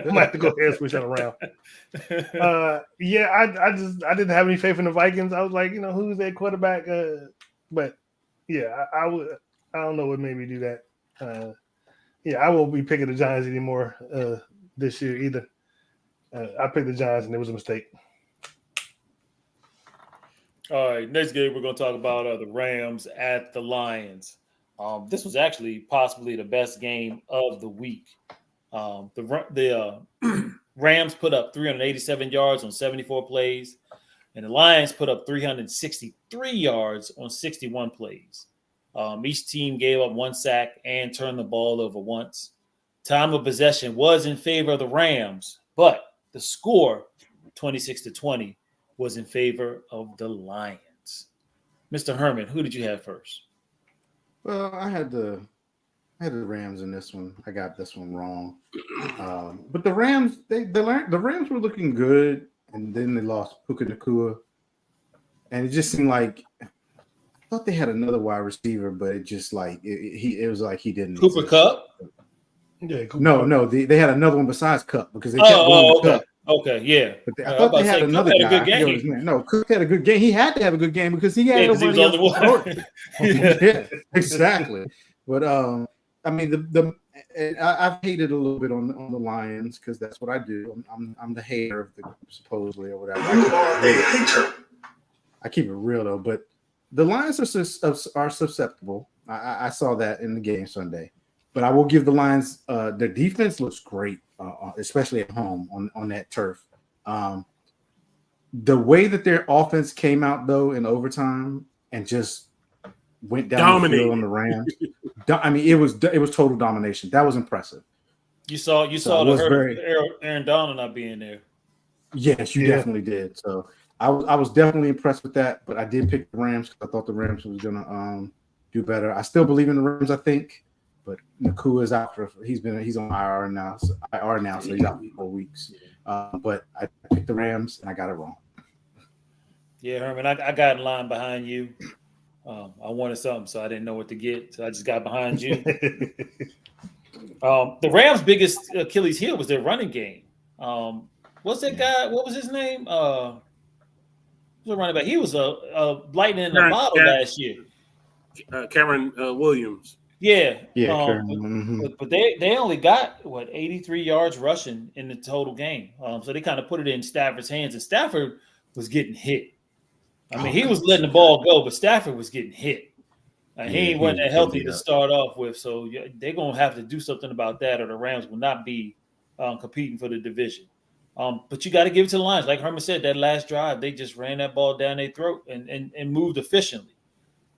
I might have to go ahead and switch that around. I didn't have any faith in the Vikings. I was like, who's that quarterback? But yeah, I don't know what made me do that. I won't be picking the Giants anymore this year either. I picked the Giants, and it was a mistake. All right, next game we're going to talk about the Rams at the Lions. This was actually possibly the best game of the week. The Rams put up 387 yards on 74 plays. and the Lions put up 363 yards on 61 plays. Each team gave up 1 sack and turned the ball over once. Time of possession was in favor of the Rams, but the score, 26-20, was in favor of the Lions. Mr. Herman, who did you have first? Well, I had the Rams in this one. I got this one wrong. But the Rams, the Rams were looking good, and then they lost Puka Nacua, and it just seemed like I thought they had another wide receiver, but it just like it was like he didn't. Cooper exist. Kupp? Yeah, Cooper No, Kupp. no, they had another one besides Cup because they kept going to Okay. Cup. Okay, yeah. But I I thought was they about had to say, another Cook guy. had a good I forget what his game. name. No, Cook had a good game. He had to have a good game because he had Yeah, 'cause he was nobody the else only to one. throw it. Yeah, exactly. But I mean, I've hated a little bit on the Lions because that's what I do. I'm the hater of the group, supposedly, or whatever. You are a hater. I keep it real though, but the Lions are susceptible. I saw that in the game Sunday, but I will give the Lions their defense looks great, especially at home on that turf. The way that their offense came out though in overtime and just went down the field on the Rams. I mean, it was total domination. That was impressive. You saw So the it was hurt very- of Aaron Donald not being there. Yes, you Yeah. definitely did. So I was definitely impressed with that. But I did pick the Rams because I thought the Rams was gonna do better. I still believe in the Rams, I think, but Nakua is out he's on IR now, so he's out for 4 weeks. But I picked the Rams and I got it wrong. Yeah, Herman, I got in line behind you. I wanted something, so I didn't know what to get, so I just got behind you. The Rams' biggest Achilles heel was their running game. What's that guy? What was his name? Was a running back. He was a lightning in the bottle last year. Cameron Williams. Yeah, Yeah, but they only got 83 yards rushing in the total game. So they kind of put it in Stafford's hands, and Stafford was getting hit. I mean, he was letting the ball go, but Stafford was getting hit. And he wasn't that healthy to start off with, so they're gonna have to do something about that, or the Rams will not be competing for the division. But you got to give it to the Lions. Like Herman said, that last drive, they just ran that ball down their throat and moved efficiently.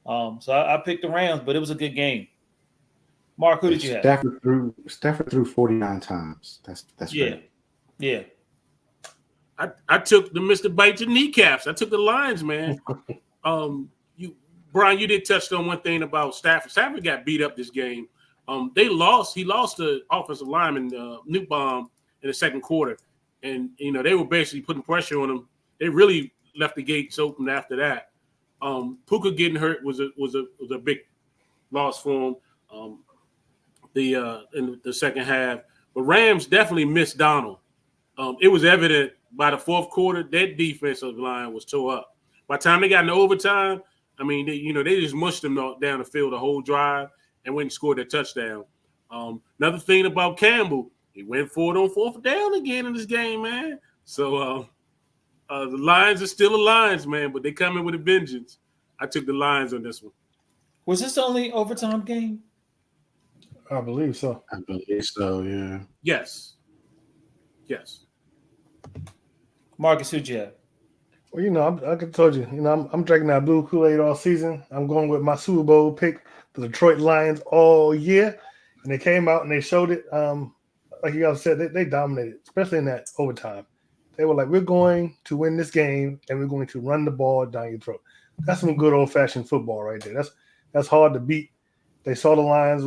So I picked the Rams, but it was a good game. Mark, who did you have? Stafford threw 49 times. That's Yeah, great. yeah. I took the Mr. Bite your kneecaps. I took the Lions, man. Brian, you did touch on one thing about Stafford. Stafford got beat up this game. He lost the offensive lineman, Newbaum, in the second quarter. And, they were basically putting pressure on him. They really left the gates open after that. Puka getting hurt was a big loss for him in the second half. But Rams definitely missed Donald. It was evident by the fourth quarter that defensive line was tore up. By the time they got into overtime, I mean, they just mushed them down the field the whole drive and went and scored their touchdown. Another thing about Campbell, he went for it on fourth down again in this game, man. So the Lions are still the Lions, man, but they come in with a vengeance. I took the Lions on this one. Was this the only overtime game? I believe so. I believe so, yeah. Yes. Marcus, who'd you have? Well, I told you, I'm drinking that blue Kool-Aid all season. I'm going with my Super Bowl pick, the Detroit Lions, all year. And they came out and they showed it. Like you guys said, they dominated, especially in that overtime. They were like, we're going to win this game and we're going to run the ball down your throat. That's some good old-fashioned football right there. That's hard to beat. They saw the Lions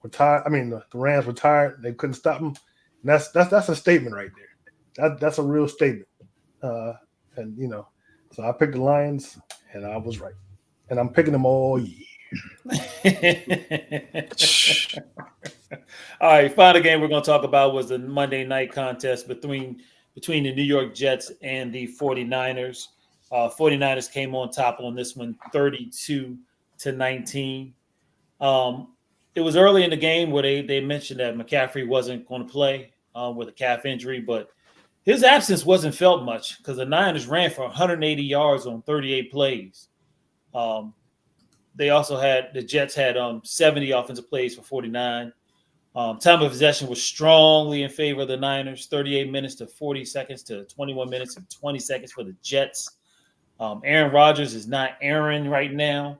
retire. I mean, the Rams retired. They couldn't stop them. And that's a statement right there. That's a real statement. And so I picked the Lions, and I was right. And I'm picking them all year. All right, final game we're going to talk about was the Monday night contest between the New York Jets and the 49ers. 49ers came on top on this one, 32-19. It was early in the game where they mentioned that McCaffrey wasn't going to play with a calf injury, but his absence wasn't felt much because the Niners ran for 180 yards on 38 plays. The Jets had 70 offensive plays for 49. Time of possession was strongly in favor of the Niners, 38 minutes to 40 seconds to 21 minutes and 20 seconds for the Jets. Aaron Rodgers is not Aaron right now.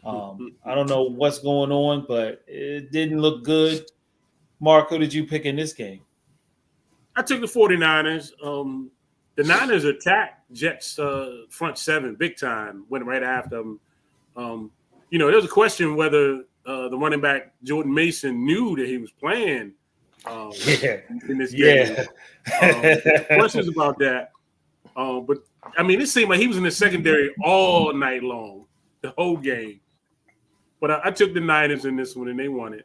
I don't know what's going on, but it didn't look good. Mark, who did you pick in this game? I took the 49ers. The Niners attacked Jets front seven big time, went right after them. There was a question whether the running back Jordan Mason knew that he was playing in this game. Questions about that. But, I mean, it seemed like he was in the secondary all night long, the whole game. But I took the Niners in this one, and they won it.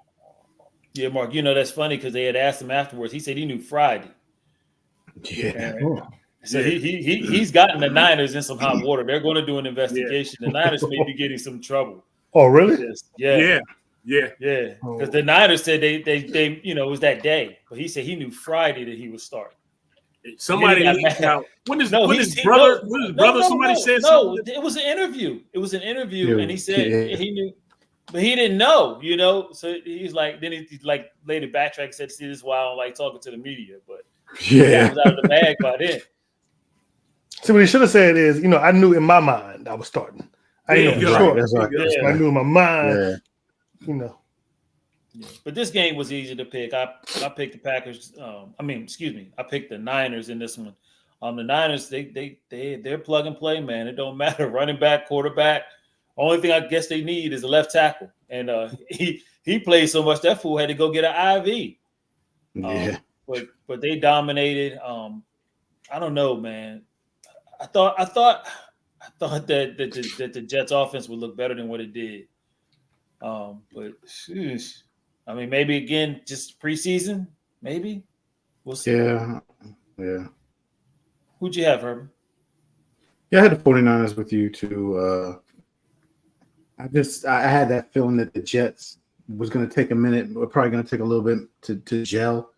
Yeah, Mark, that's funny because they had asked him afterwards. He said he knew Friday. Yeah. So he's gotten the Niners in some hot water. They're going to do an investigation. The Niners may be getting some trouble. Oh, really? Yeah. Because the Niners said they it was that day, but he said he knew Friday that he would start. Somebody leaked out. Somebody said no, something. it was an interview. It was an interview, and he said he knew, but he didn't know. So he's like, then he like later backtrack said, "See, this is why I don't like talking to the media." But it was out of the bag by then. See, what he should have said is, I knew in my mind I was starting. I didn't know for sure. That's right. Yeah. I knew in my mind. Yeah. Yeah. But this game was easy to pick. I picked the Packers. I picked the Niners in this one. The Niners, they're plug and play, man. It don't matter. Running back, quarterback. Only thing I guess they need is a left tackle. And he played so much that fool had to go get an IV. Yeah. But they dominated. I don't know, man. I thought that the Jets offense would look better than what it did. But sheesh. I mean, maybe again, just preseason, maybe. We'll see. Yeah. Who'd you have, Herb? Yeah, I had the 49ers with you too. I had that feeling that the Jets was going to take a minute, probably going to take a little bit to gel.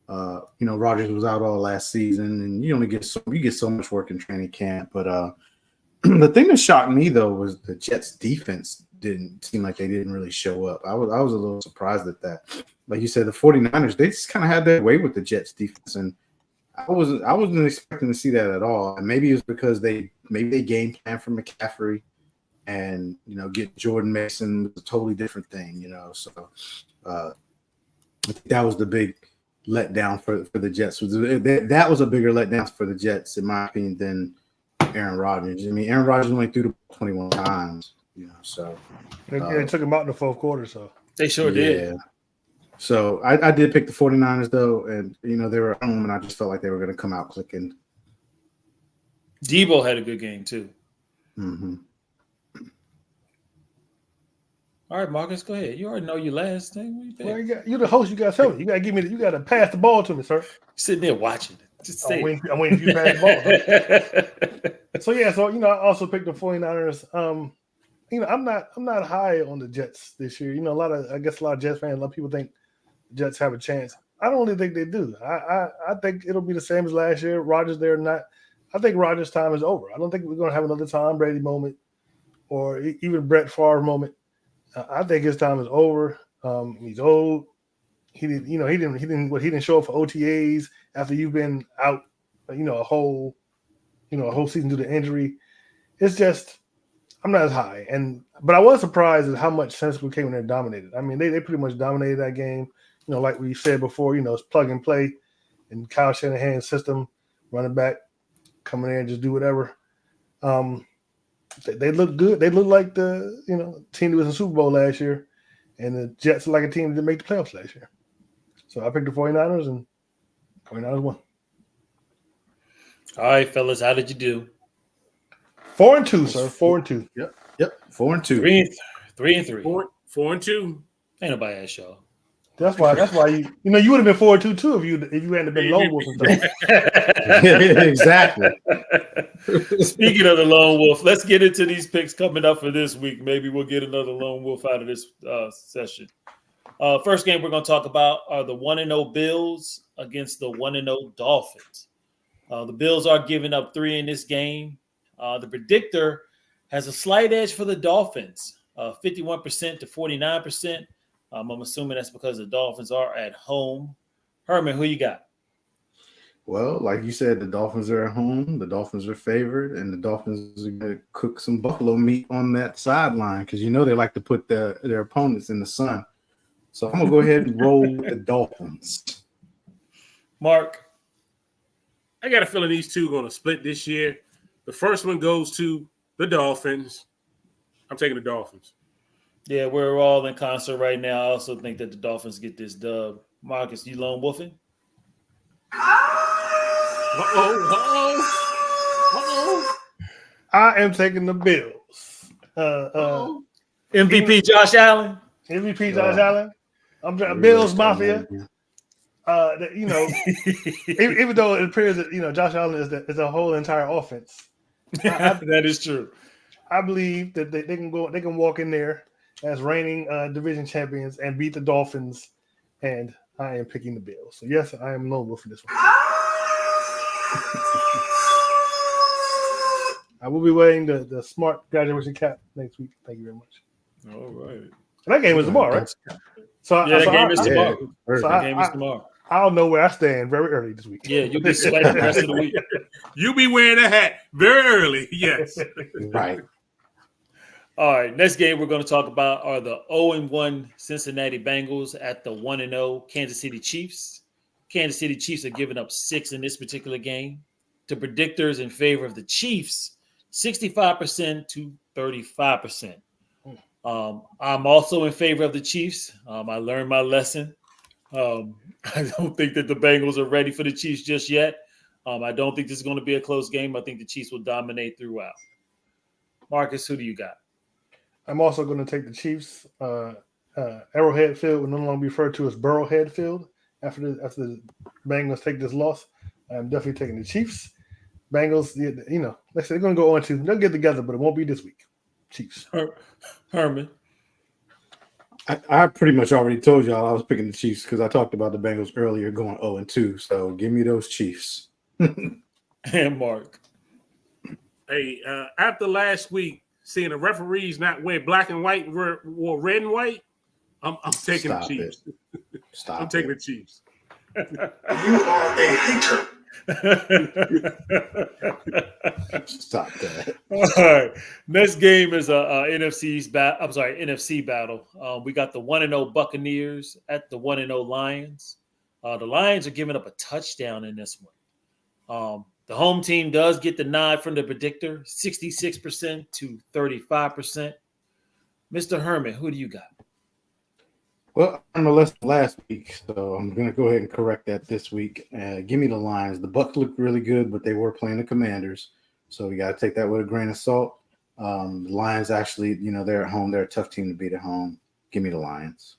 Rodgers was out all last season, and you get so much work in training camp. But the thing that shocked me though was the Jets defense didn't seem like they didn't really show up. I was a little surprised at that. Like you said, the 49ers, they just kind of had their way with the Jets defense, and I wasn't expecting to see that at all. And maybe it's because they game plan for McCaffrey, and get Jordan Mason was a totally different thing. So I think that was the big letdown for the Jets. That was a bigger letdown for the Jets, in my opinion, than Aaron Rodgers. I mean, Aaron Rodgers only threw the ball 21 times. So they took him out in the fourth quarter. So they sure did. So I did pick the 49ers though, and they were at home, and I just felt like they were going to come out clicking. Debo had a good game too. Mm-hmm. All right, Marcus, go ahead. You already know your last thing. You're the host. You got to tell me. You got to give me. You got to pass the ball to me, sir. Sitting there watching it. Just say I'm waiting for you to pass the ball. So I also picked the 49ers. I'm not high on the Jets this year. A lot of Jets fans, a lot of people think the Jets have a chance. I don't really think they do. I think it'll be the same as last year. Rodgers, they're not. I think Rodgers' time is over. I don't think we're going to have another Tom Brady moment or even Brett Favre moment. I think his time is over. He's old. He didn't show up for OTAs after you've been out, a whole season due to injury. It's just I'm not as high, but I was surprised at how much sensible came in there and dominated. I mean, they pretty much dominated that game. Like we said before, it's plug and play, and Kyle Shanahan's system, running back, come in there and just do whatever. They look good. They look like the team that was in the Super Bowl last year, and the Jets are like a team that didn't make the playoffs last year. So I picked the 49ers, and 49ers won. All right, fellas, how did you do? 4-2, sir. 4-2. Yep. 4-2. 3-3. 4-2. Ain't nobody asked y'all. That's why you would have been 4-2 too if you hadn't been Lone Wolf and stuff. Exactly. Speaking of the Lone Wolf, let's get into these picks coming up for this week. Maybe we'll get another Lone Wolf out of this session. First game we're going to talk about are the 1-0 Bills against the 1-0 Dolphins. The Bills are giving up 3 in this game. The predictor has a slight edge for the Dolphins, 51% to 49%. I'm assuming that's because the Dolphins are at home. Herman, who you got? Well, like you said, the Dolphins are at home. The Dolphins are favored, and the Dolphins are going to cook some buffalo meat on that sideline because they like to put their opponents in the sun. So I'm going to go ahead and roll with the Dolphins. Mark? I got a feeling these two are going to split this year. The first one goes to the Dolphins. I'm taking the Dolphins. Yeah, we're all in concert right now. I also think that the Dolphins get this dub. Marcus, you lone wolfing? I am taking the Bills. MVP Josh Allen? MVP Josh Allen. I'm Bills Mafia. Even though it appears that Josh Allen is a whole entire offense. That is true. I believe that they can walk in there as reigning division champions and beat the Dolphins, and I am picking the Bills. So yes, I am lone wolf for this one. I will be wearing the smart graduation cap next week. Thank you very much. All right. And that game is tomorrow, right? So that game is tomorrow. That game is tomorrow. I'll know where I stand very early this week. Yeah, you'll be sweating the rest of the week. You'll be wearing a hat very early. Yes. Right. All right. Next game we're going to talk about are the 0-1 Cincinnati Bengals at the 1-0 Kansas City Chiefs. Kansas City Chiefs are giving up 6 in this particular game. The predictors in favor of the Chiefs, 65% to 35%. I'm also in favor of the Chiefs. I learned my lesson. I don't think that the Bengals are ready for the Chiefs just yet. I don't think this is going to be a close game. I think the Chiefs will dominate throughout. Marcus, who do you got? I'm also going to take the Chiefs. Arrowhead Field will no longer be referred to as Burrowhead Field after the Bengals take this loss. I'm definitely taking the Chiefs. Bengals, like I said, they're going to go on to. They'll get together, but it won't be this week. Chiefs. Herman. I pretty much already told y'all I was picking the Chiefs because I talked about the Bengals earlier going 0-2. So give me those Chiefs. And Mark. Hey, after last week, seeing the referees not wear black and white, wore red and white, I'm taking the Chiefs. I'm taking the Chiefs. You are a hater. Stop that. All right. Next game is a NFC battle. We got the 1-0 Buccaneers at the 1-0 Lions. The Lions are giving up a touchdown in this one. The home team does get the nod from the predictor, 66% to 35%. Mr. Herman, who do you got? Well, I'm a lesson last week, so I'm going to go ahead and correct that this week. Give me the Lions. The Bucs looked really good, but they were playing the Commanders, so we got to take that with a grain of salt. The Lions actually, they're at home. They're a tough team to beat at home. Give me the Lions.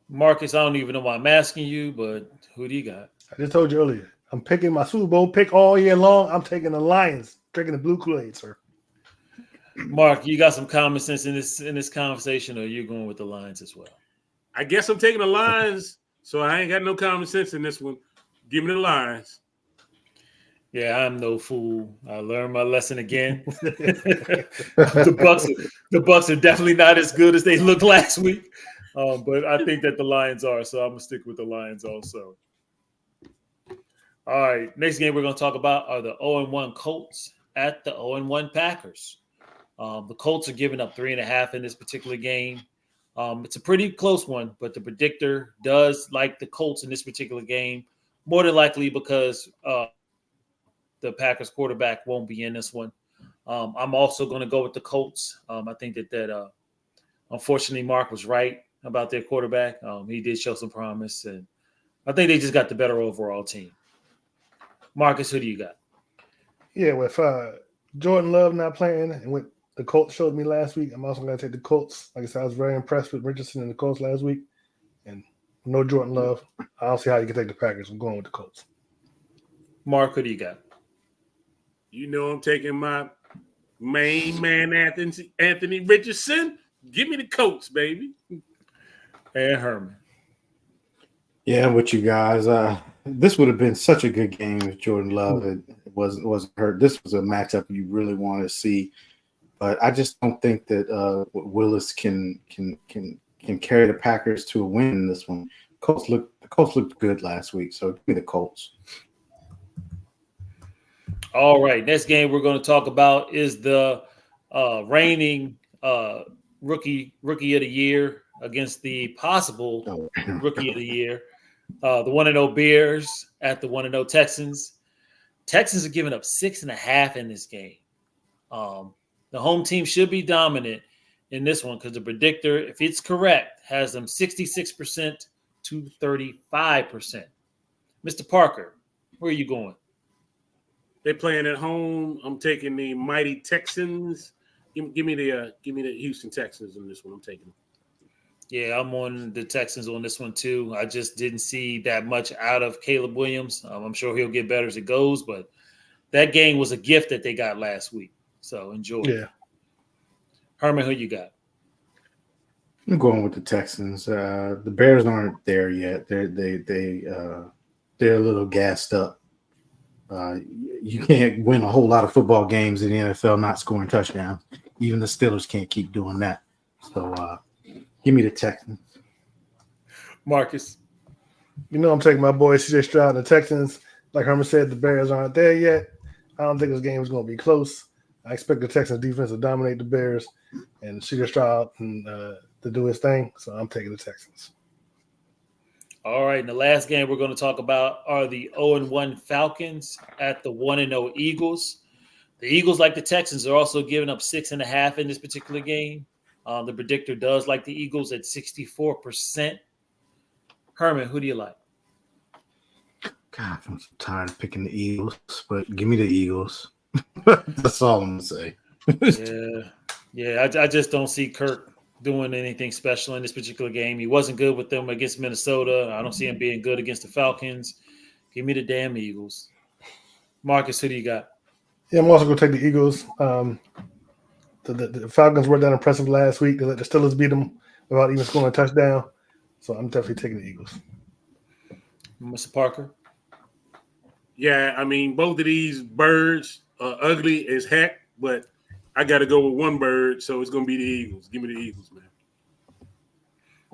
Marcus, I don't even know why I'm asking you, but who do you got? I just told you earlier. I'm picking my Super Bowl pick all year long. I'm taking the Lions, drinking the blue Kool-Aid, sir. Mark, you got some common sense in this conversation, or you're going with the Lions as well? I guess I'm taking the Lions, so I ain't got no common sense in this one. Give me the Lions. Yeah, I'm no fool. I learned my lesson again. The Bucs are definitely not as good as they looked last week, but I think that the Lions are, so I'm gonna stick with the Lions also. All right, next game we're gonna talk about are the 0-1 Colts at the 0-1 Packers. The Colts are giving up 3.5 in this particular game. It's a pretty close one, but the predictor does like the Colts in this particular game, more than likely because the Packers quarterback won't be in this one. I'm also going to go with the Colts. I think that unfortunately Mark was right about their quarterback. He did show some promise, and I think they just got the better overall team. Marcus, who do you got? Yeah, with Jordan Love not playing and what the Colts showed me last week, I'm also going to take the Colts. Like I said, I was very impressed with Richardson and the Colts last week. And no Jordan Love. I don't see how you can take the Packers. I'm going with the Colts. Mark, who do you got? You know I'm taking my main man, Anthony Richardson. Give me the Colts, baby. And Herman. Yeah, with you guys. This would have been such a good game if Jordan Love wasn't hurt. This was a matchup you really want to see, but I just don't think that Willis can can carry the Packers to a win in this one. The Colts looked good last week, so give me the Colts. All right, next game we're going to talk about is the reigning rookie of the year against the possible rookie of the year, the 1-0 Bears at the 1-0 Texans. Texans are giving up 6.5 in this game. The home team should be dominant in this one because the predictor, if it's correct, has them 66% to 35%. Mr. Parker, where are you going? They're playing at home. I'm taking the mighty Texans. Give me the Houston Texans in this one. I'm taking them. Yeah, I'm on the Texans on this one too. I just didn't see that much out of Caleb Williams. I'm sure he'll get better as it goes, but that game was a gift that they got last week. So enjoy. Yeah. Herman, who you got? I'm going with the Texans. The Bears aren't there yet. They're a little gassed up. You can't win a whole lot of football games in the NFL not scoring touchdowns. Even the Steelers can't keep doing that. So give me the Texans. Marcus. You know I'm taking my boy CJ Stroud and the Texans. Like Herman said, the Bears aren't there yet. I don't think this game is going to be close. I expect the Texans defense to dominate the Bears and CJ Stroud to do his thing. So I'm taking the Texans. All right, and the last game we're going to talk about are the 0-1 Falcons at the 1-0 Eagles. The Eagles, like the Texans, are also giving up 6.5 in this particular game. The predictor does like the Eagles at 64%. Herman, who do you like? God, I'm so tired of picking the Eagles, but give me the Eagles. That's all I'm going to say. Yeah. I just don't see Kirk doing anything special in this particular game. He wasn't good with them against Minnesota. I don't see him being good against the Falcons. Give me the damn Eagles. Marcus, who do you got? Yeah, I'm also going to take the Eagles. The Falcons were that impressive last week. They let the Steelers beat them without even scoring a touchdown. So I'm definitely taking the Eagles. Mr. Parker? Yeah, I mean, both of these birds are ugly as heck, but I got to go with one bird, so it's going to be the Eagles. Give me the Eagles, man.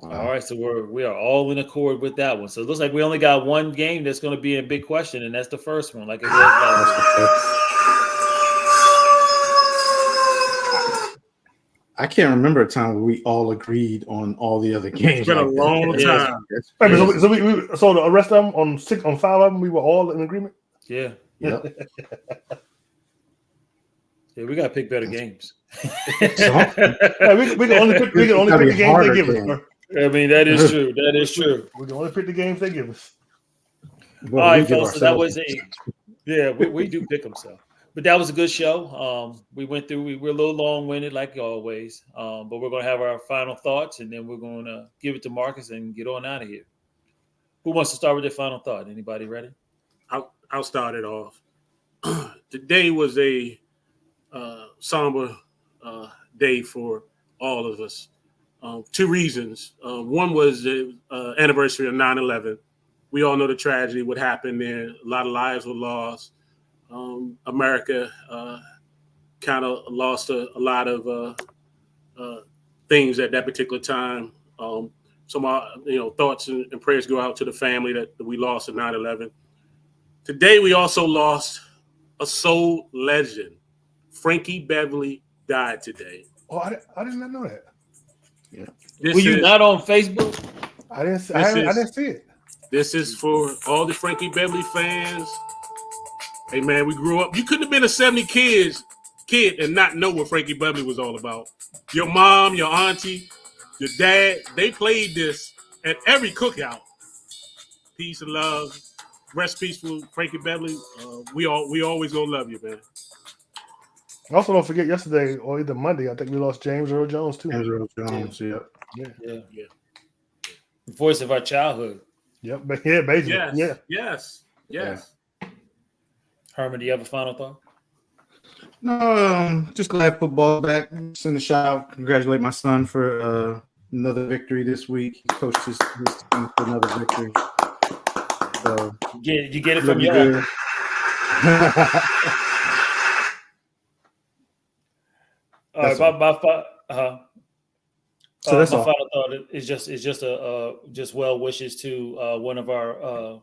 All right, so we are all in accord with that one. So it looks like we only got one game that's going to be a big question, and that's the first one. Like it was last I can't remember a time where we all agreed on all the other games. It's been a long time. So the rest of them on 5 of them, we were all in agreement. Yeah. Yep. Yeah, we got to pick better games. We can only pick the games they give us. Bro. I mean, that is true. That is true. We can only pick the games they give us. Well, all right, we give folks. So that ourselves- was we do pick them so. But that was a good show. We went through. We were a little long-winded, like always. But we're going to have our final thoughts, and then we're going to give it to Marcus and get on out of here. Who wants to start with their final thought? Anybody ready? I'll start it off. Today was a somber day for all of us. 2 reasons. One was the anniversary of 9/11. We all know the tragedy, what happened there. A lot of lives were lost. America kind of lost a lot of things at that particular time. So my thoughts and prayers go out to the family that we lost at 9/11. Today we also lost a soul legend. Frankie Beverly died today. Oh, I did not know that. Yeah. Were you not on Facebook? I didn't see it. This is for all the Frankie Beverly fans. Hey man, we grew up. You couldn't have been a 70 kid and not know what Frankie Beverly was all about. Your mom, your auntie, your dad, they played this at every cookout. Peace and love. Rest peaceful, Frankie Beverly. We always gonna love you, man. Also, don't forget yesterday or either Monday, I think we lost James Earl Jones too. James Earl Jones, yeah. Yeah. The voice of our childhood. Yep, but yeah, basically, Yes. Herman, do you have a final thought? No, just glad football back. Send a shout out. Congratulate my son for another victory this week. He coached his team for another victory. So You get it from looking your good. All right, So that's my all. final thought is just well wishes to one of our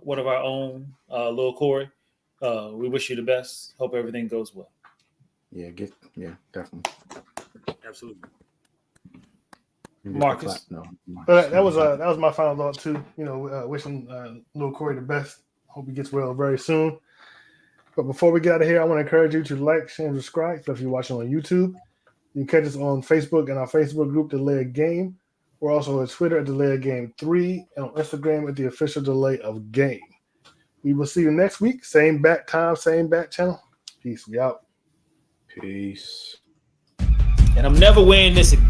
own, Lil Corey. We wish you the best. Hope everything goes well. Yeah, definitely. Absolutely. Marcus. No, That was my final thought too. Wishing Lil Corey the best. Hope he gets well very soon. But before we get out of here, I want to encourage you to like, share, and subscribe. So if you're watching on YouTube, you can catch us on Facebook and our Facebook group, Delay of Game. We're also on Twitter at Delay of Game 3 and on Instagram at the official Delay of Game. We will see you next week. Same bat time, same bat channel. Peace. We out. Peace. And I'm never wearing this again.